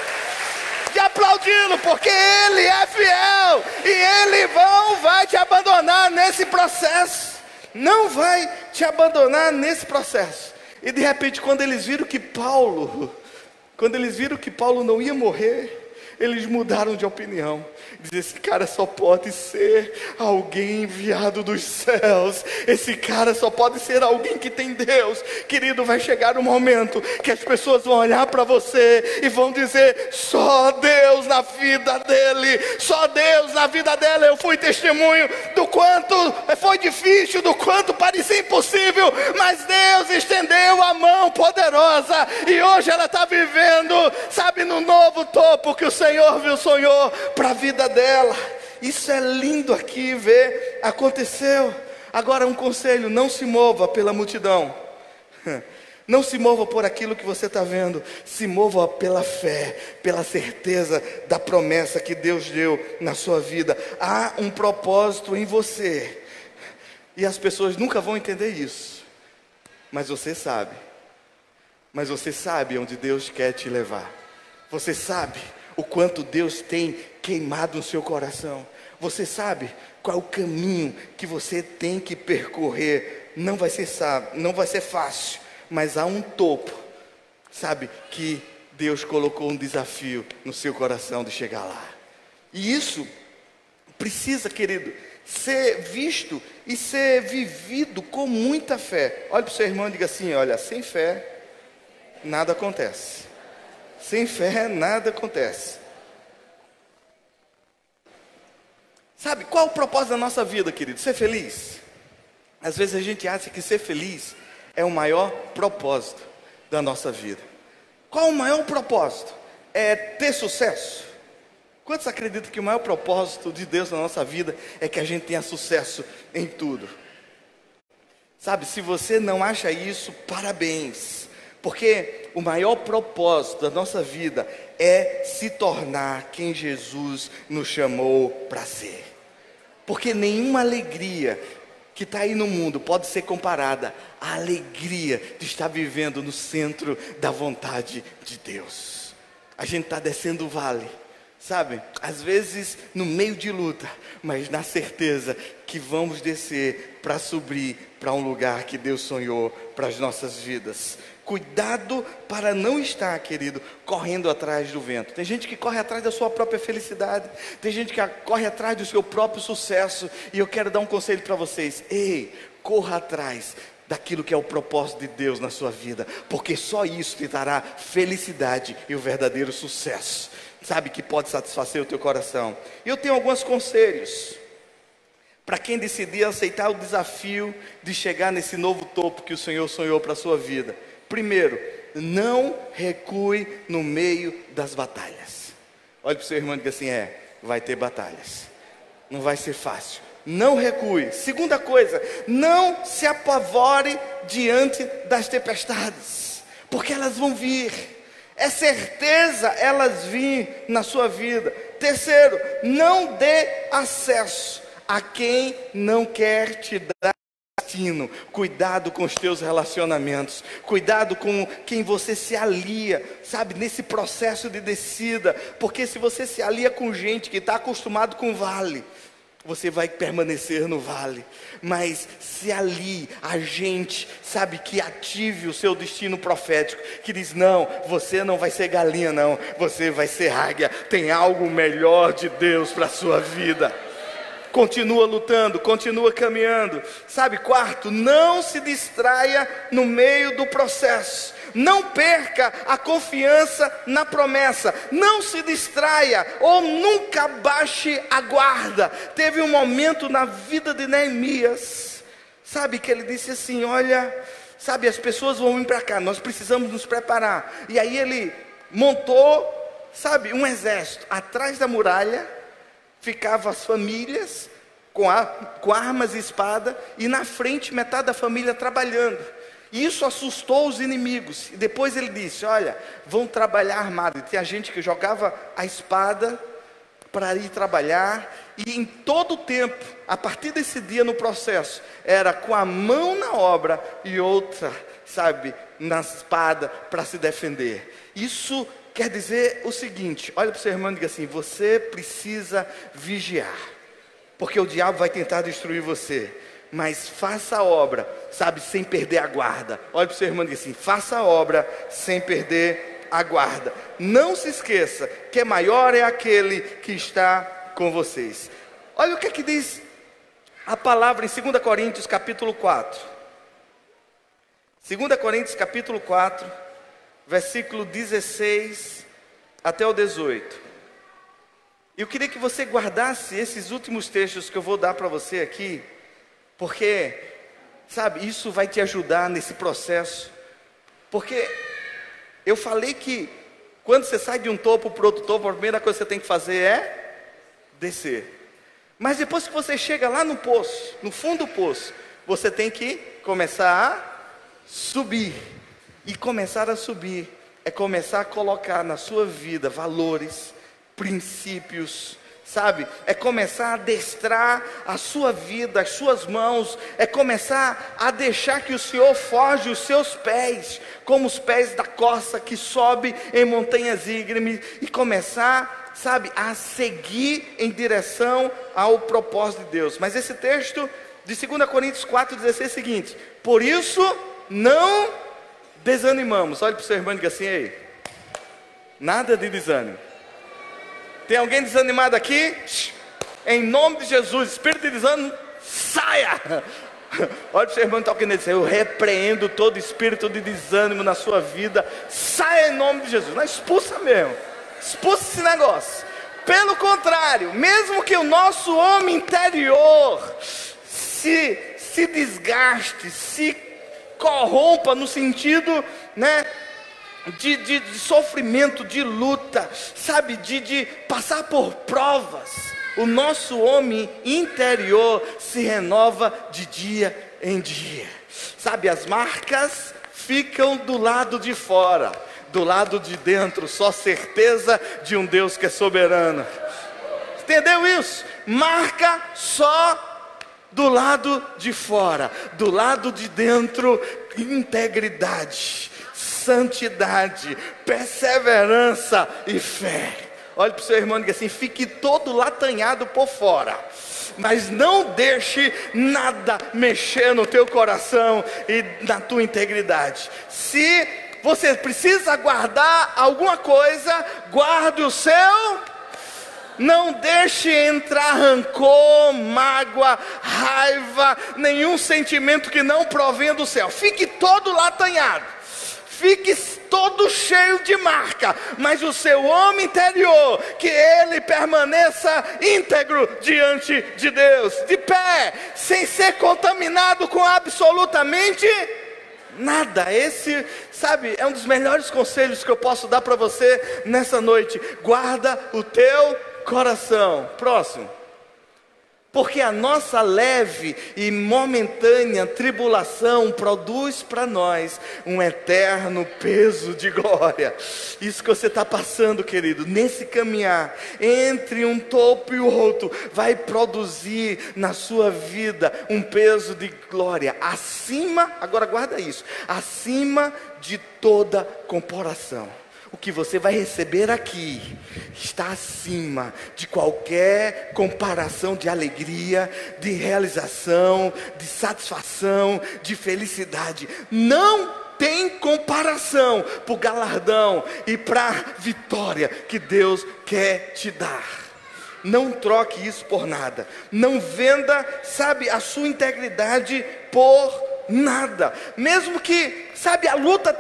de aplaudi-lo, porque Ele é fiel, e Ele não vai te abandonar nesse processo. Não vai te abandonar nesse processo. E de repente, quando eles viram que Paulo não ia morrer, eles mudaram de opinião. Dizer: esse cara só pode ser alguém enviado dos céus. Esse cara só pode ser alguém que tem Deus. Querido, vai chegar um momento que as pessoas vão olhar para você e vão dizer: só Deus na vida dele, só Deus na vida dela. Eu fui testemunho do quanto foi difícil, do quanto parecia impossível, mas Deus estendeu a mão poderosa, e hoje ela está vivendo, no novo topo que o Senhor Senhor viu, sonhou para a vida dela. Isso é lindo aqui ver, aconteceu. Agora um conselho, não se mova pela multidão. Não se mova por aquilo que você está vendo. Se mova pela fé, pela certeza da promessa que Deus deu na sua vida. Há um propósito em você. E as pessoas nunca vão entender isso. Mas você sabe. Mas você sabe onde Deus quer te levar. Você sabe o quanto Deus tem queimado no seu coração. Você sabe qual é o caminho que você tem que percorrer. Não vai ser fácil, mas há um topo. Sabe que Deus colocou um desafio no seu coração de chegar lá. E isso precisa, querido, ser visto e ser vivido com muita fé. Olha para o seu irmão e diga assim: olha, sem fé nada acontece. Sem fé nada acontece. Sabe, qual o propósito da nossa vida, querido? Ser feliz. Às vezes a gente acha que ser feliz é o maior propósito da nossa vida. Qual o maior propósito? É ter sucesso. Quantos acreditam que o maior propósito de Deus na nossa vida é que a gente tenha sucesso em tudo? Sabe, se você não acha isso, parabéns. Porque o maior propósito da nossa vida é se tornar quem Jesus nos chamou para ser. Porque nenhuma alegria que está aí no mundo pode ser comparada à alegria de estar vivendo no centro da vontade de Deus. A gente está descendo o vale, sabe? Às vezes no meio de luta, mas na certeza que vamos descer para subir para um lugar que Deus sonhou para as nossas vidas. Cuidado para não estar, querido, correndo atrás do vento. Tem gente que corre atrás da sua própria felicidade. Tem gente que corre atrás do seu próprio sucesso. E eu quero dar um conselho para vocês. Ei, corra atrás daquilo que é o propósito de Deus na sua vida. Porque só isso te dará felicidade e o verdadeiro sucesso. Sabe, que pode satisfazer o teu coração. E eu tenho alguns conselhos para quem decidir aceitar o desafio de chegar nesse novo topo que o Senhor sonhou para a sua vida. Primeiro, não recue no meio das batalhas. Olhe para o seu irmão e diga assim: vai ter batalhas. Não vai ser fácil. Não recue. Segunda coisa, não se apavore diante das tempestades, porque elas vão vir. É certeza elas virem na sua vida. Terceiro, não dê acesso a quem não quer te dar. Cuidado com os teus relacionamentos. Cuidado com quem você se alia, sabe, nesse processo de descida. Porque se você se alia com gente que está acostumado com vale, você vai permanecer no vale. Mas se alie a gente, sabe, que ative o seu destino profético, que diz: não, você não vai ser galinha não, você vai ser águia. Tem algo melhor de Deus para a sua vida. Continua lutando, continua caminhando. Sabe, quarto, não se distraia no meio do processo. Não perca a confiança na promessa. Não se distraia ou nunca baixe a guarda. Teve um momento na vida de Neemias, sabe, que ele disse assim: olha, sabe, as pessoas vão vir para cá, nós precisamos nos preparar. E aí ele montou, sabe, um exército atrás da muralha. Ficavam as famílias com armas e espada, e na frente metade da família trabalhando. E isso assustou os inimigos. E depois ele disse: olha, vão trabalhar armado. E tinha gente que jogava a espada para ir trabalhar. E em todo o tempo, a partir desse dia no processo, era com a mão na obra e outra, sabe, na espada para se defender. Isso quer dizer o seguinte: olha para o seu irmão e diga assim: você precisa vigiar, porque o diabo vai tentar destruir você, mas faça a obra, sabe, sem perder a guarda. Olha para o seu irmão e diga assim: faça a obra sem perder a guarda. Não se esqueça que maior é aquele que está com vocês. Olha o que é que diz a palavra em 2 Coríntios capítulo 4. 2 Coríntios capítulo 4, versículo 16 até o 18. Eu queria que você guardasse esses últimos textos que eu vou dar para você aqui, porque, sabe, isso vai te ajudar nesse processo. Porque eu falei que Quando você sai de um topo para outro topo, a primeira coisa que você tem que fazer é descer. Mas depois que você chega lá no poço, no fundo do poço, você tem que começar a subir. E começar a subir é começar a colocar na sua vida valores, princípios, sabe? É começar a adestrar a sua vida, as suas mãos. É começar a deixar que o Senhor forge os seus pés, como os pés da corça que sobe em montanhas íngremes. E começar, sabe, a seguir em direção ao propósito de Deus. Mas esse texto de 2 Coríntios 4,16 é o seguinte: por isso não desanimamos. Olha para o seu irmão e diga assim: ei, nada de desânimo. Tem alguém desanimado aqui? Em nome de Jesus, espírito de desânimo, saia! Olha para o seu irmão e toque nele: eu repreendo todo espírito de desânimo na sua vida. Saia em nome de Jesus. Não, expulsa mesmo. Expulsa esse negócio. Pelo contrário, mesmo que o nosso homem interior se desgaste, se corrompa no sentido, né, de sofrimento, de luta, sabe, de passar por provas, o nosso homem interior se renova de dia em dia, sabe, as marcas ficam do lado de fora, do lado de dentro, só certeza de um Deus que é soberano. Entendeu isso? Marca só do lado de fora, do lado de dentro, integridade, santidade, perseverança e fé. Olhe para o seu irmão e diga assim: fique todo latanhado por fora, mas não deixe nada mexer no teu coração e na tua integridade. Se você precisa guardar alguma coisa, guarde o seu. Não deixe entrar rancor, mágoa, raiva, nenhum sentimento que não provém do céu. Fique todo latanhado, fique todo cheio de marca, mas o seu homem interior, que ele permaneça íntegro diante de Deus, de pé, sem ser contaminado com absolutamente nada. Esse, sabe, é um dos melhores conselhos que eu posso dar para você nessa noite. Guarda o teu coração. Próximo. Porque a nossa leve e momentânea tribulação produz para nós um eterno peso de glória. Isso que você está passando, querido, nesse caminhar entre um topo e o outro, vai produzir na sua vida um peso de glória acima, agora guarda isso, acima de toda comparação. O que você vai receber aqui está acima de qualquer comparação de alegria, de realização, de satisfação, de felicidade. Não tem comparação para o galardão e para a vitória que Deus quer te dar. Não troque isso por nada. Não venda, sabe, a sua integridade por nada. Mesmo que, sabe, a luta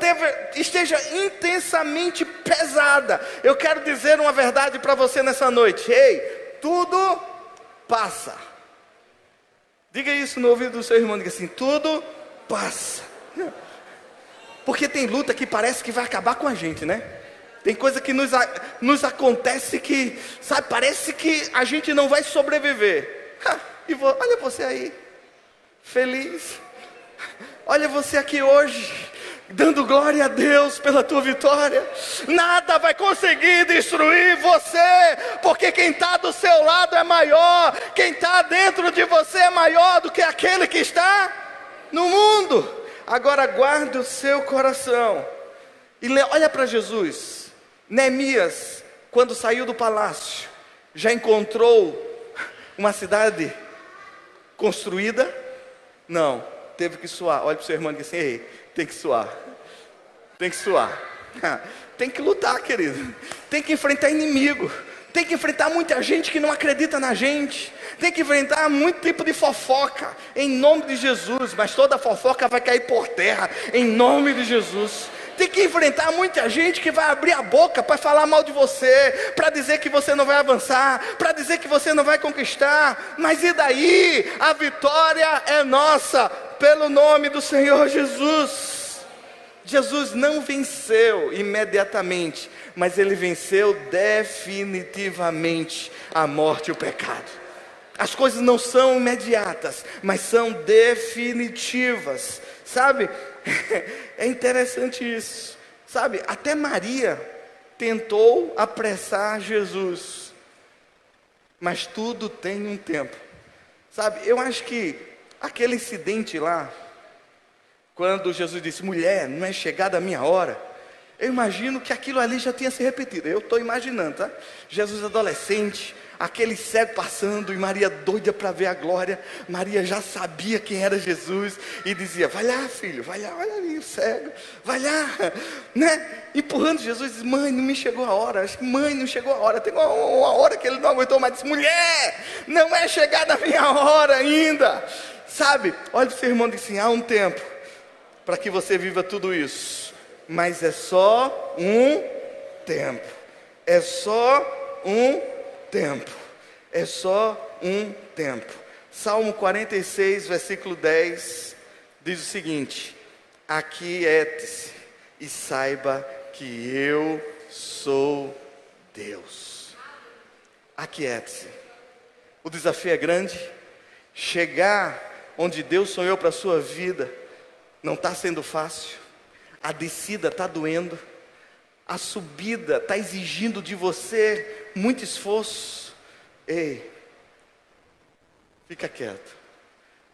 esteja intensamente pesada, eu quero dizer uma verdade para você nessa noite: ei, tudo passa. Diga isso no ouvido do seu irmão, diga assim: tudo passa. Porque tem luta que parece que vai acabar com a gente, né? Tem coisa que nos acontece que, sabe, parece que a gente não vai sobreviver. Olha você aí, feliz. Olha você aqui hoje, dando glória a Deus pela tua vitória. Nada vai conseguir destruir você, porque quem está do seu lado é maior. Quem está dentro de você é maior do que aquele que está no mundo. Agora guarde o seu coração e olha para Jesus. Neemias, quando saiu do palácio, já encontrou uma cidade construída? Não, teve que suar. Olha para o seu irmão e diz assim: ei, tem que suar. Tem que suar. Tem que lutar, querido. Tem que enfrentar inimigo. Tem que enfrentar muita gente que não acredita na gente. Tem que enfrentar muito tipo de fofoca, em nome de Jesus. Mas toda fofoca vai cair por terra, em nome de Jesus. Tem que enfrentar muita gente que vai abrir a boca para falar mal de você, para dizer que você não vai avançar, para dizer que você não vai conquistar. Mas e daí? A vitória é nossa, pelo nome do Senhor Jesus. Jesus não venceu imediatamente, mas ele venceu definitivamente a morte e o pecado. As coisas não são imediatas, mas são definitivas, sabe? É interessante isso, sabe? Até Maria tentou apressar Jesus, mas tudo tem um tempo, sabe? Eu acho que aquele incidente lá, quando Jesus disse: mulher, não é chegada a minha hora. Eu imagino que aquilo ali já tinha se repetido. Eu estou imaginando, tá? Jesus adolescente, aquele cego passando, e Maria doida para ver a glória. Maria já sabia quem era Jesus e dizia: vai lá, filho, vai lá, olha ali o cego, vai lá, né? Empurrando Jesus, diz: mãe, não me chegou a hora. Acho que mãe, não chegou a hora. Tem uma hora que ele não aguentou mais, disse: mulher, não é chegada a minha hora ainda, sabe? Olha para o seu irmão e diz assim: há um tempo para que você viva tudo isso, mas é só um tempo, é só um tempo, é só um tempo. Salmo 46, versículo 10, diz o seguinte: aquiete-se e saiba que eu sou Deus. Aquiete-se. O desafio é grande. Chegar onde Deus sonhou para a sua vida não está sendo fácil. A descida está doendo, a subida está exigindo de você muito esforço. Ei, fica quieto,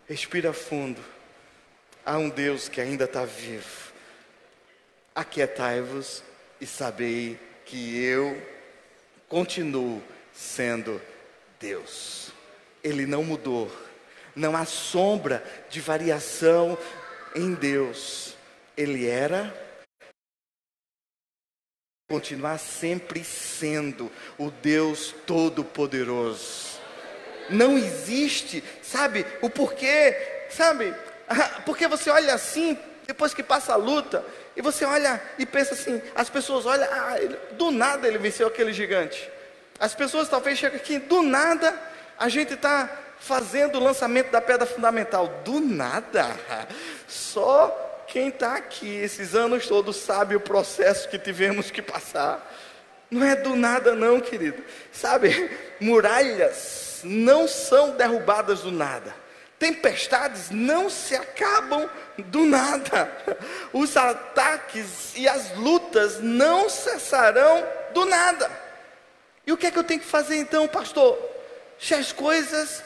respira fundo. Há um Deus que ainda está vivo. Aquietai-vos e sabei que eu continuo sendo Deus. Ele não mudou, não há sombra de variação em Deus. Ele era, continuar sempre sendo o Deus Todo-Poderoso. Não existe, sabe, o porquê, sabe? Porque você olha assim, depois que passa a luta, e você olha e pensa assim, as pessoas olham, do nada ele venceu aquele gigante. As pessoas talvez chegam aqui, do nada a gente está fazendo o lançamento da pedra fundamental. Do nada, só quem está aqui esses anos todos sabe o processo que tivemos que passar. Não é do nada não, querido. Sabe, muralhas não são derrubadas do nada. Tempestades não se acabam do nada. Os ataques e as lutas não cessarão do nada. E o que é que eu tenho que fazer então, pastor? Se as coisas,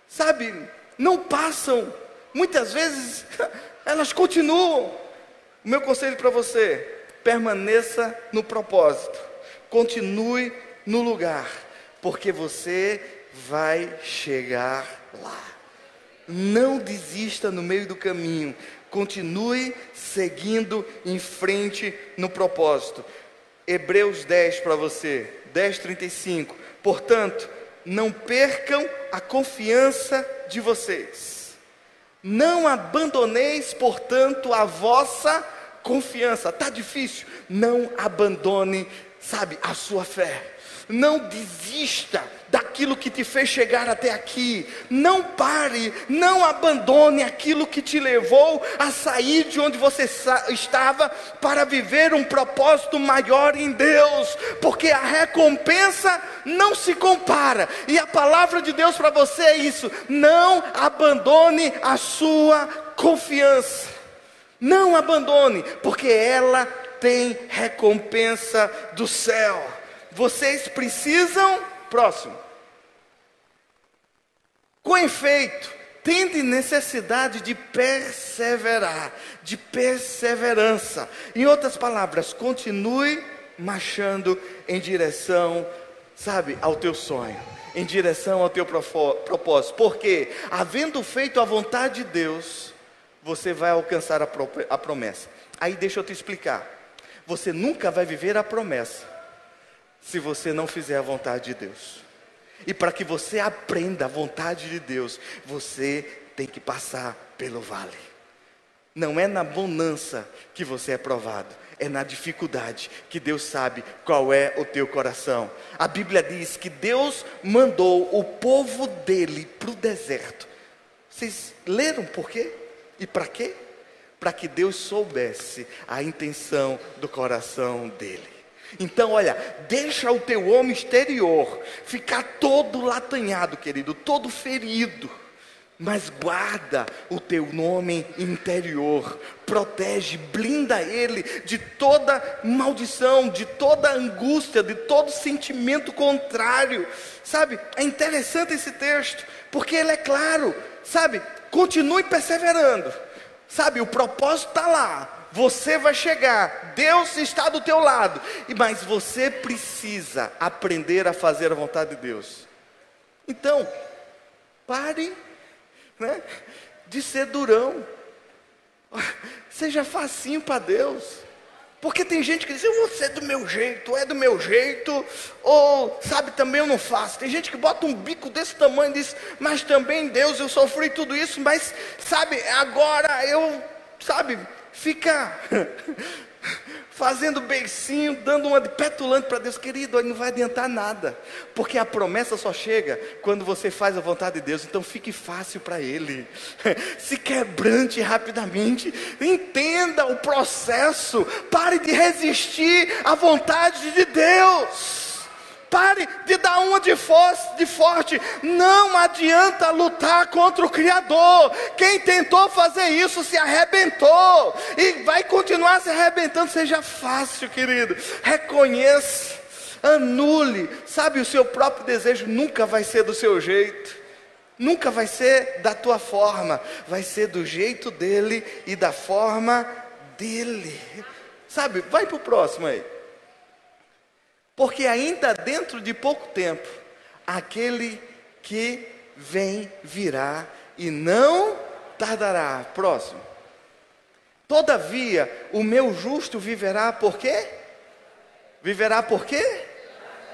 sabe, não passam, muitas vezes elas continuam. O meu conselho para você: permaneça no propósito, continue no lugar, porque você vai chegar lá. Não desista no meio do caminho, continue seguindo em frente no propósito. Hebreus 10 para você, 10:35. Portanto, não percam a confiança de vocês. Não abandoneis, portanto, a vossa confiança. Está difícil? Não abandone, sabe, a sua fé. Não desista daquilo que te fez chegar até aqui. Não pare, não abandone aquilo que te levou a sair de onde você estava para viver um propósito maior em Deus, porque a recompensa não se compara. E a palavra de Deus para você é isso: não abandone a sua confiança. Não abandone, porque ela tem recompensa do céu. Vocês precisam, próximo, com efeito, tende necessidade de perseverar, de perseverança. Em outras palavras, continue marchando em direção, sabe, ao teu sonho, em direção ao teu propósito. Porque, havendo feito a vontade de Deus, você vai alcançar a promessa. Aí deixa eu te explicar. Você nunca vai viver a promessa se você não fizer a vontade de Deus. E para que você aprenda a vontade de Deus, você tem que passar pelo vale. Não é na bonança que você é provado, é na dificuldade que Deus sabe qual é o teu coração. A Bíblia diz que Deus mandou o povo dele para o deserto. Vocês leram por quê? E para quê? para que Deus soubesse a intenção do coração dele. Então, olha, deixa o teu homem exterior ficar todo latanhado, querido, todo ferido, mas guarda o teu homem interior, protege, blinda ele de toda maldição, de toda angústia, de todo sentimento contrário. Sabe, é interessante esse texto, porque ele é claro, sabe, continue perseverando, sabe, o propósito está lá. Você vai chegar, Deus está do teu lado, mas você precisa aprender a fazer a vontade de Deus. Então, pare, né, de ser durão, seja facinho para Deus. Porque tem gente que diz, eu vou ser do meu jeito, é do meu jeito, ou sabe, também eu não faço. Tem gente que bota um bico desse tamanho e diz, mas também Deus, eu sofri tudo isso, mas sabe, agora eu, sabe, fica fazendo beicinho, dando uma de petulante para Deus. Querido, aí não vai adiantar nada, porque a promessa só chega quando você faz a vontade de Deus. Então fique fácil para Ele, se quebrante rapidamente, entenda o processo, pare de resistir à vontade de Deus. Pare de dar uma de forte. Não adianta lutar contra o Criador. Quem tentou fazer isso se arrebentou e vai continuar se arrebentando. Seja fácil, querido. Reconheça, anule. Sabe, o seu próprio desejo nunca vai ser do seu jeito, nunca vai ser da tua forma. Vai ser do jeito dele e da forma dele. Sabe, vai para o próximo aí. Porque ainda dentro de pouco tempo, aquele que vem virá e não tardará. Próximo. Todavia, o meu justo viverá por quê? Viverá por quê?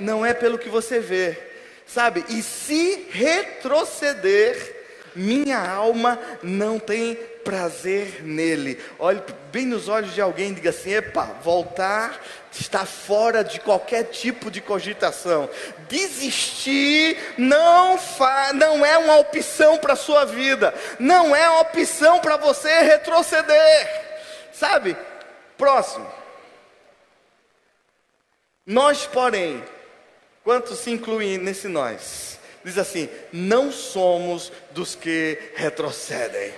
Não é pelo que você vê, sabe? E se retroceder, minha alma não tem prazer nele. Olhe bem nos olhos de alguém e diga assim, epa, voltar está fora de qualquer tipo de cogitação. Desistir não é uma opção para a sua vida, não é uma opção para você retroceder, sabe? Próximo. Nós, porém, quantos se incluem nesse nós? Diz assim, não somos dos que retrocedem.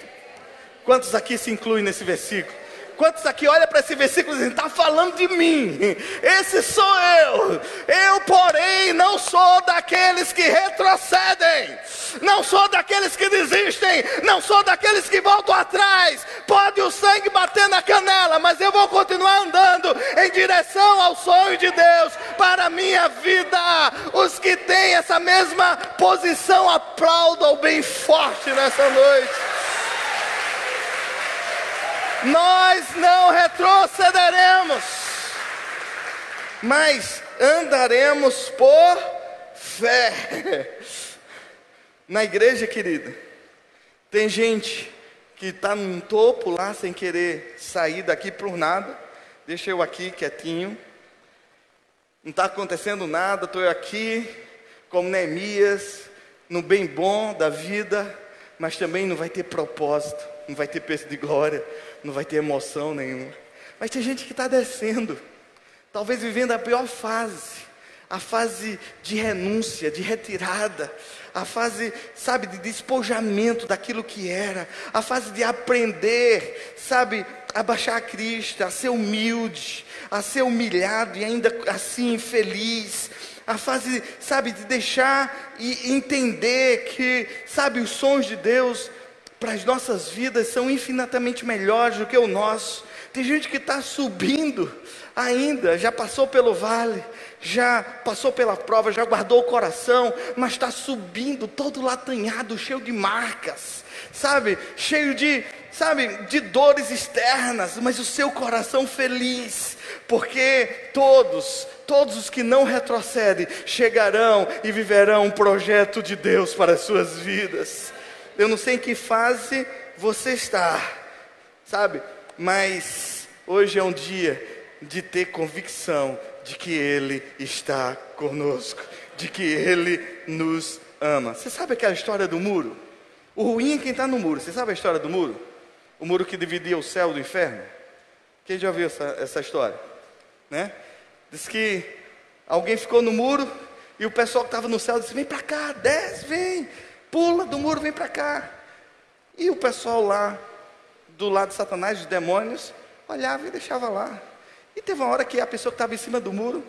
Quantos aqui se incluem nesse versículo? Quantos aqui olham para esse versículo e dizem, está falando de mim, esse sou eu, porém não sou daqueles que retrocedem, não sou daqueles que desistem, não sou daqueles que voltam atrás. Pode o sangue bater na canela, mas eu vou continuar andando em direção ao sonho de Deus para a minha vida. Os que têm essa mesma posição, aplaudam bem forte nessa noite. Nós não retrocederemos, mas andaremos por fé. Na igreja, querida, tem gente que está num topo lá sem querer sair daqui por nada. Deixa eu aqui quietinho, não está acontecendo nada, estou aqui como Neemias, no bem bom da vida, mas também não vai ter propósito, não vai ter peso de glória, não vai ter emoção nenhuma. Mas tem gente que está descendo, talvez vivendo a pior fase, a fase de renúncia, de retirada, a fase, sabe, de despojamento daquilo que era, a fase de aprender, sabe, a baixar a crista, a ser humilde, a ser humilhado e ainda assim infeliz. A fase, sabe, de deixar e entender que, sabe, os sonhos de Deus para as nossas vidas são infinitamente melhores do que o nosso. Tem gente que está subindo ainda, já passou pelo vale, já passou pela prova, já guardou o coração, mas está subindo todo latanhado, cheio de marcas, sabe, cheio de, sabe, de dores externas, mas o seu coração feliz, porque todos os que não retrocedem chegarão e viverão um projeto de Deus para as suas vidas. Eu não sei em que fase você está, sabe, mas hoje é um dia de ter convicção de que Ele está conosco, de que Ele nos ama. Você sabe aquela história do muro? O ruim é quem está no muro. Você sabe a história do muro? O muro que dividia o céu do inferno. Quem já viu essa história? Né? Diz que alguém ficou no muro e o pessoal que estava no céu disse: vem para cá, desce, vem, pula do muro, vem para cá. E o pessoal lá, do lado de Satanás, os demônios, olhava e deixava lá. E teve uma hora que a pessoa que estava em cima do muro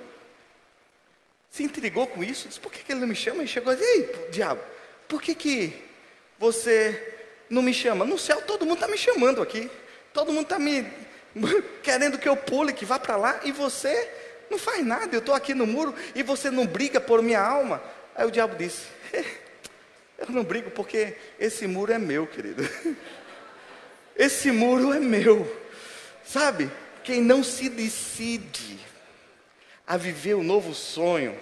se intrigou com isso, disse: por que ele não me chama? E chegou e disse: ei, diabo, por que você não me chama? No céu todo mundo está me chamando aqui, todo mundo está me querendo que eu pule, que vá para lá, e você não faz nada. Eu estou aqui no muro e você não briga por minha alma. Aí o diabo disse: eu não brigo porque esse muro é meu, querido. Esse muro é meu. Sabe, quem não se decide a viver o novo sonho,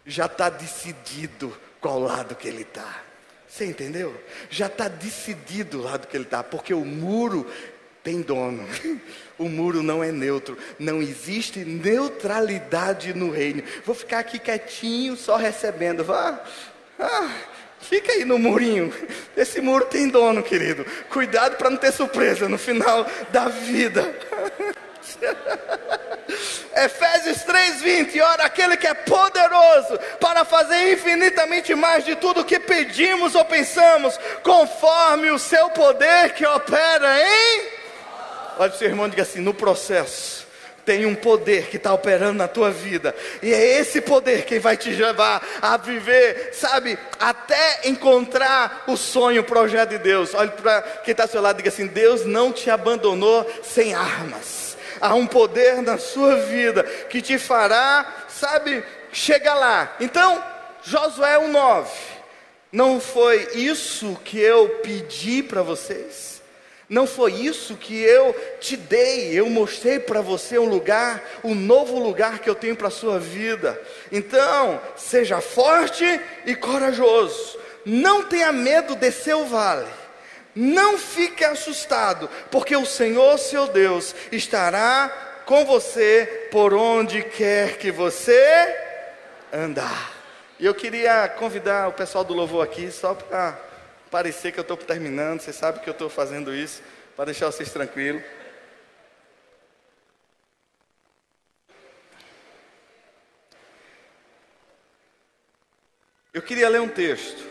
já está decidido qual lado que ele está. Você entendeu? Já está decidido o lado que ele está, porque o muro tem dono. O muro não é neutro. Não existe neutralidade no reino. Vou ficar aqui quietinho, só recebendo. Fica aí no murinho. Esse muro tem dono, querido. Cuidado para não ter surpresa no final da vida. Efésios 3:20. Ora, aquele que é poderoso para fazer infinitamente mais de tudo que pedimos ou pensamos, conforme o seu poder que opera em... Olha para o seu irmão e diga assim: no processo tem um poder que está operando na tua vida, e é esse poder quem vai te levar a viver, sabe, até encontrar o sonho, o projeto de Deus. Olha para quem está ao seu lado e diga assim: Deus não te abandonou sem armas. Há um poder na sua vida que te fará, sabe, chegar lá. Então, Josué 1:9. Não foi isso que eu pedi para vocês? Não foi isso que eu te dei? Eu mostrei para você um lugar, um novo lugar que eu tenho para a sua vida. Então, seja forte e corajoso. Não tenha medo de descer o vale. Não fique assustado, porque o Senhor, seu Deus, estará com você por onde quer que você andar. E eu queria convidar o pessoal do louvor aqui, só para parecer que eu estou terminando. Você sabe que eu estou fazendo isso para deixar vocês tranquilos. Eu queria ler um texto.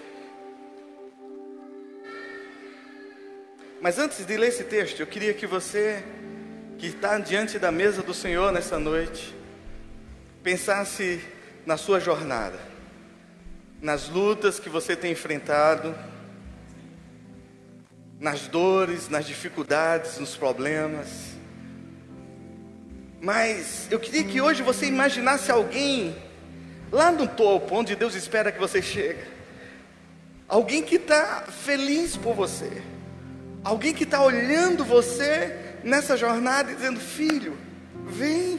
Mas antes de ler esse texto, eu queria que você, que está diante da mesa do Senhor nessa noite, pensasse na sua jornada, nas lutas que você tem enfrentado, nas dores, nas dificuldades, nos problemas. Mas eu queria que hoje você imaginasse alguém lá no topo, onde Deus espera que você chegue. Alguém que está feliz por você. Alguém que está olhando você nessa jornada e dizendo: filho, vem,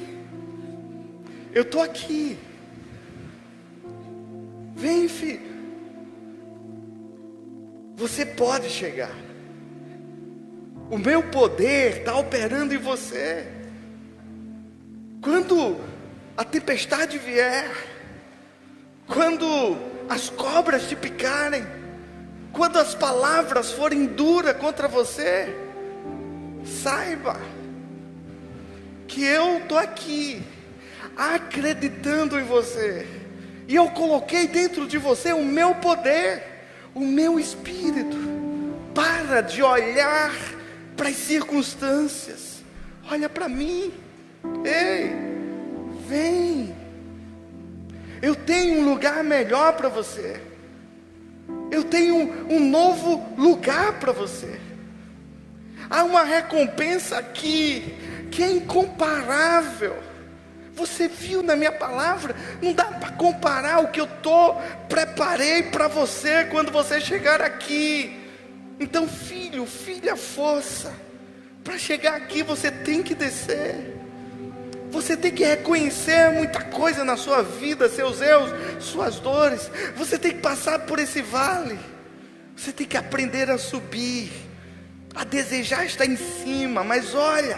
eu estou aqui. Vem, filho, você pode chegar. O meu poder está operando em você. Quando a tempestade vier, quando as cobras te picarem, quando as palavras forem duras contra você, saiba que eu estou aqui, acreditando em você. E eu coloquei dentro de você o meu poder, o meu espírito. Para de olhar para as circunstâncias. Olha para mim. Ei, vem. Eu tenho um lugar melhor para você. Eu tenho um novo lugar para você. Há uma recompensa aqui que é incomparável. Você viu na minha palavra? Não dá para comparar o que eu preparei para você quando você chegar aqui. Então, filho, filha, força. Para chegar aqui você tem que descer. Você tem que reconhecer muita coisa na sua vida, seus erros, suas dores. Você tem que passar por esse vale. Você tem que aprender a subir, a desejar estar em cima. Mas olha,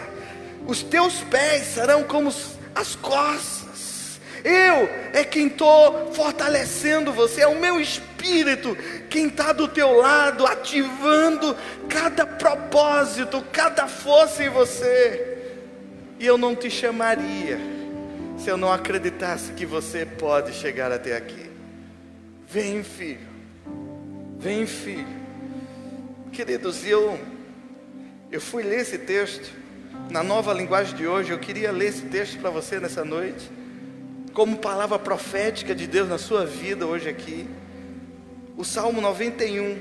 os teus pés serão como as costas. Eu é quem estou fortalecendo você. É o meu espírito Espírito, quem está do teu lado, ativando cada propósito, cada força em você. E eu não te chamaria se eu não acreditasse que você pode chegar até aqui. Vem, filho. Vem, filho. Queridos, eu fui ler esse texto na Nova Linguagem de Hoje. Eu queria ler esse texto para você nessa noite, como palavra profética de Deus na sua vida hoje aqui. O Salmo 91,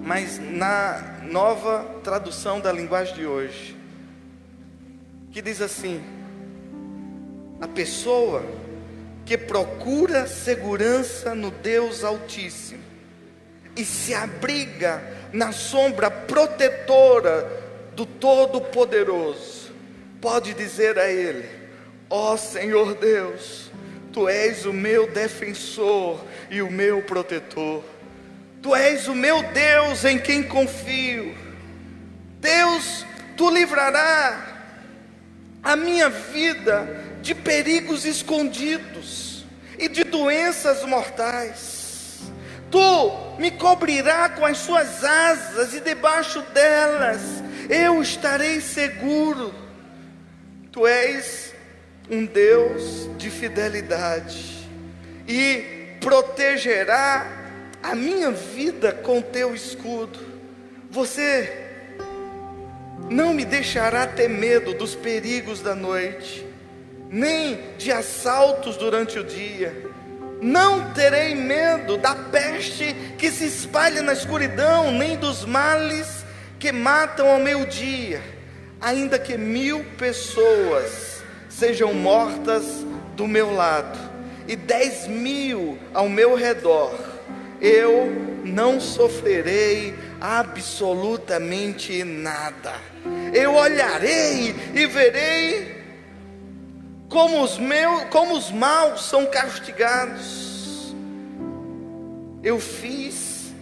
mas na nova tradução da linguagem de hoje, que diz assim: a pessoa que procura segurança no Deus Altíssimo e se abriga na sombra protetora do Todo-Poderoso, pode dizer a Ele: ó Senhor Deus, Tu és o meu defensor e o meu protetor. Tu és o meu Deus em quem confio. Deus, Tu livrará a minha vida de perigos escondidos e de doenças mortais. Tu me cobrirá com as suas asas, e debaixo delas eu estarei seguro. Tu és um Deus de fidelidade e protegerá a minha vida com teu escudo. Você não me deixará ter medo dos perigos da noite, nem de assaltos durante o dia. Não terei medo da peste que se espalha na escuridão, nem dos males que matam ao meio-dia. Ainda que 1000 pessoas sejam mortas do meu lado e 10.000 ao meu redor, eu não sofrerei absolutamente nada. Eu olharei e verei como os maus são castigados. Eu fiz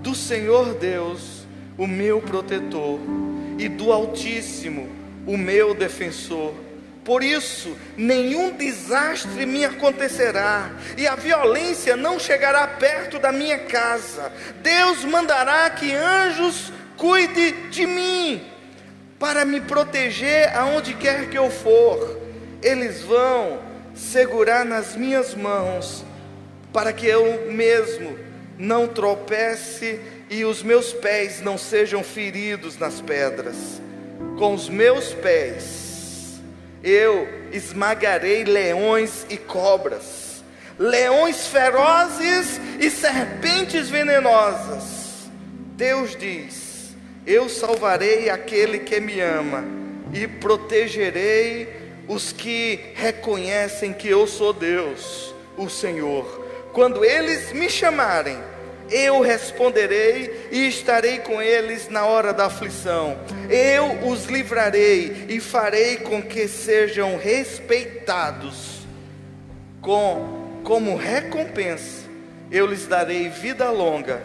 do Senhor Deus o meu protetor e do Altíssimo o meu defensor. Por isso, nenhum desastre me acontecerá, e a violência não chegará perto da minha casa. Deus mandará que anjos cuidem de mim, para me proteger aonde quer que eu for. Eles vão segurar nas minhas mãos, para que eu mesmo não tropece e os meus pés não sejam feridos nas pedras. Com os meus pés eu esmagarei leões e cobras, leões ferozes e serpentes venenosas. Deus diz: eu salvarei aquele que me ama e protegerei os que reconhecem que eu sou Deus, o Senhor. Quando eles me chamarem, eu responderei e estarei com eles na hora da aflição. Eu os livrarei e farei com que sejam respeitados. Como recompensa, eu lhes darei vida longa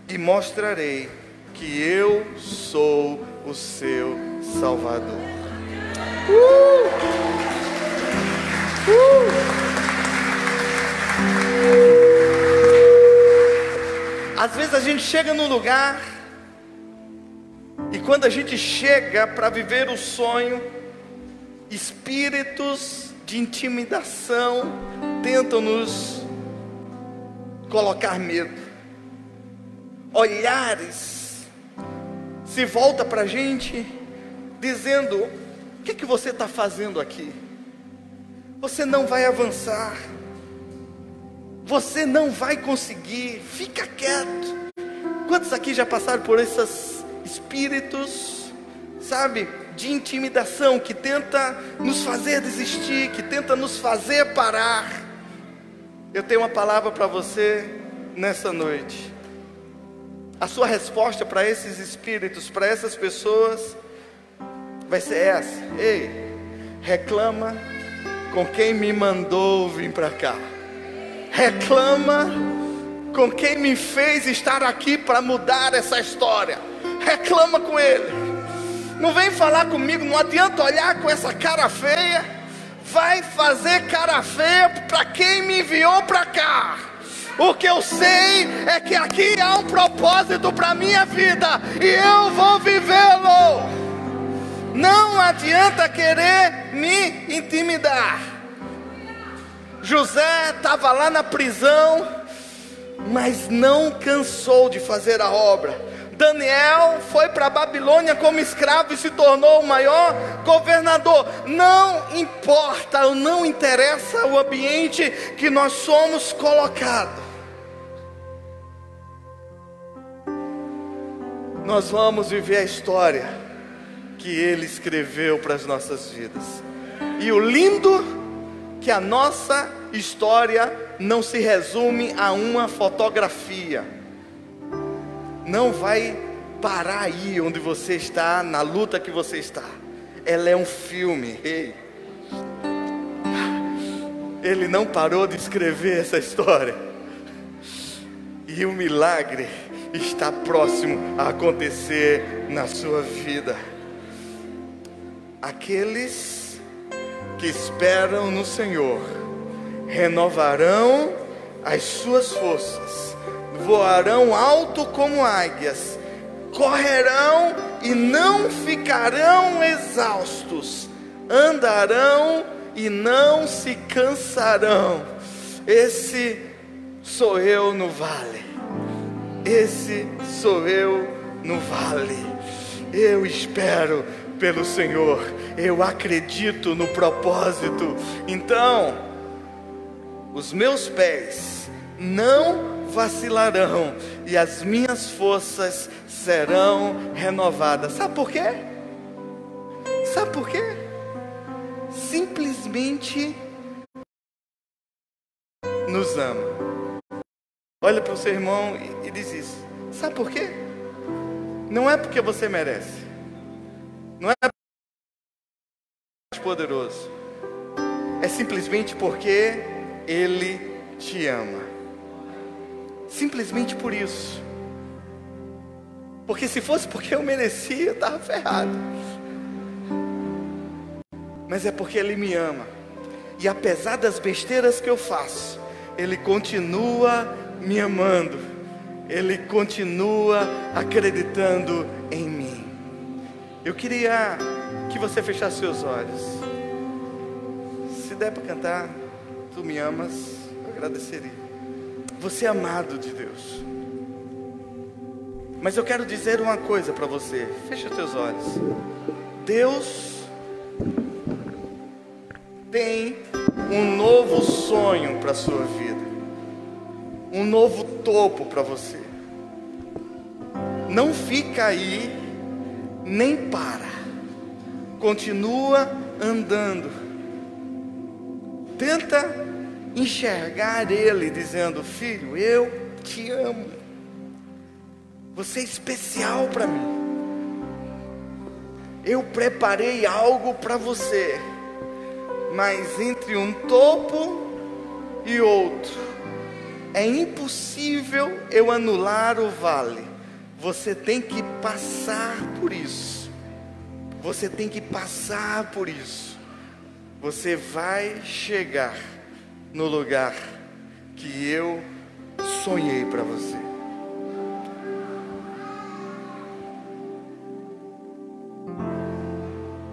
e mostrarei que eu sou o seu Salvador. Às vezes a gente chega num lugar, e quando a gente chega para viver o sonho, espíritos de intimidação tentam nos colocar medo. Olhares se volta para a gente dizendo: o que você está fazendo aqui? Você não vai avançar, você não vai conseguir, fica quieto. Quantos aqui já passaram por esses espíritos, sabe, de intimidação, que tenta nos fazer desistir, que tenta nos fazer parar? Eu tenho uma palavra para você nessa noite. A sua resposta para esses espíritos, para essas pessoas, vai ser essa: ei, reclama com quem me mandou vir para cá. Reclama com quem me fez estar aqui para mudar essa história. Reclama com ele. Não vem falar comigo, não adianta olhar com essa cara feia. Vai fazer cara feia para quem me enviou para cá. O que eu sei é que aqui há um propósito para a minha vida e eu vou vivê-lo. Não adianta querer me intimidar. José estava lá na prisão, mas não cansou de fazer a obra. Daniel foi para a Babilônia como escravo e se tornou o maior governador. Não importa, não interessa o ambiente que nós somos colocados. Nós vamos viver a história que Ele escreveu para as nossas vidas. E o lindo que a nossa história não se resume a uma fotografia. Não vai parar aí onde você está, na luta que você está. Ela é um filme. Ei. Ele não parou de escrever essa história. E o milagre está próximo a acontecer na sua vida. Aqueles que esperam no Senhor renovarão as suas forças, voarão alto como águias, correrão e não ficarão exaustos, andarão e não se cansarão. Esse sou eu no vale. Esse sou eu no vale. Eu espero pelo Senhor. Eu acredito no propósito. Então, os meus pés não vacilarão e as minhas forças serão renovadas. Sabe por quê? Sabe por quê? Simplesmente nos ama. Olha para o seu irmão e diz isso. Sabe por quê? Não é porque você merece. Não é mais poderoso. É simplesmente porque Ele te ama. Simplesmente por isso. Porque se fosse porque eu merecia, eu estava ferrado. Mas é porque Ele me ama. E apesar das besteiras que eu faço, Ele continua me amando. Ele continua acreditando em mim. Eu queria que você fechasse seus olhos. Se der para cantar, Tu me amas, eu agradeceria. Você é amado de Deus. Mas eu quero dizer uma coisa para você. Feche os teus olhos. Deus tem um novo sonho para a sua vida. Um novo topo para você. Não fica aí, nem para. Continua andando. Tenta enxergar Ele dizendo: filho, eu te amo. Você é especial para mim. Eu preparei algo para você. Mas entre um topo e outro, é impossível eu anular o vale. Você tem que passar por isso. Você tem que passar por isso. Você vai chegar no lugar que eu sonhei para você.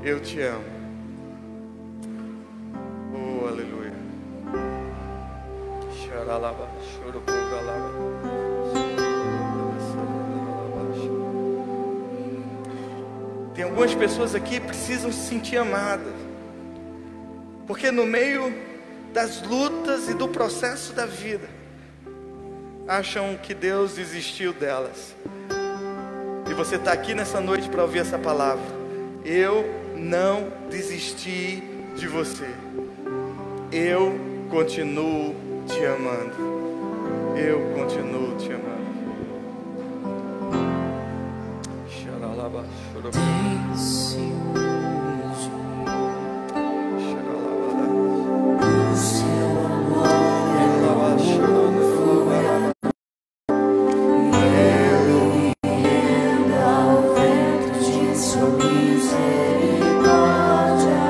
Eu te amo. Oh, aleluia. Tem algumas pessoas aqui que precisam se sentir amadas, porque no meio das lutas e do processo da vida, acham que Deus desistiu delas. E você está aqui nessa noite para ouvir essa palavra. Eu não desisti de você. Eu continuo te amando. Eu continuo te amando. Tem ciúmes de mim. O seu amor é como fogo. Eu me rendo ao vento de sua misericórdia.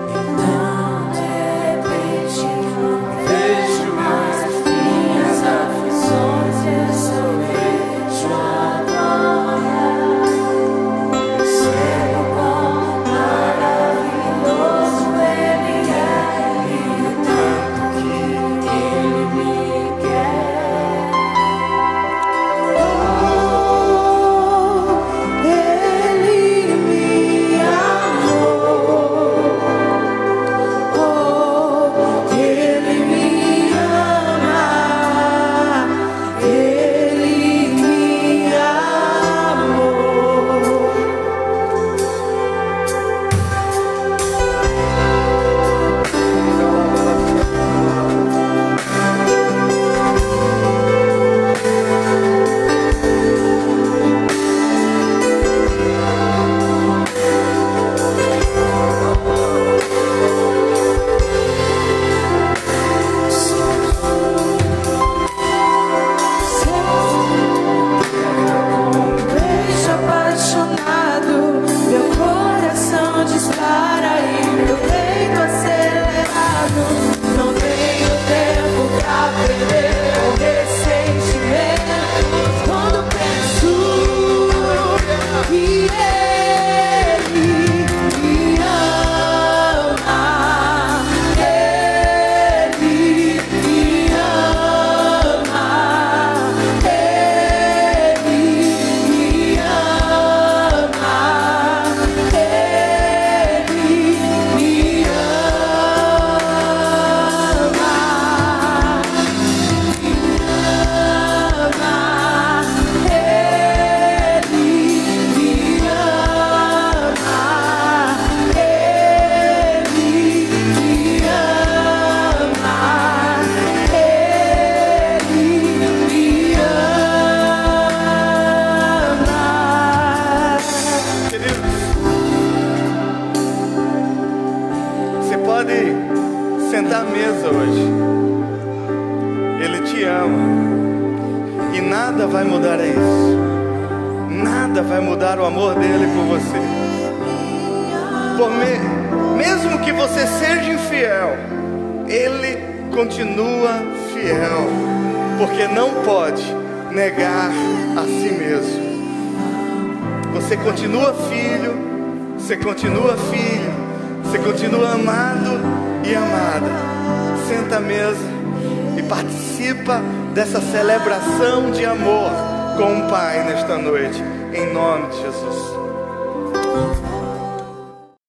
Então de repente sentar à mesa hoje. Ele te ama. E nada vai mudar isso. Nada vai mudar o amor dele por você. Mesmo que você seja infiel, ele continua fiel, porque não pode negar a si mesmo. Você continua filho, você continua filho, você continua amado e amada. Senta à mesa e participa dessa celebração de amor com o Pai nesta noite, em nome de Jesus.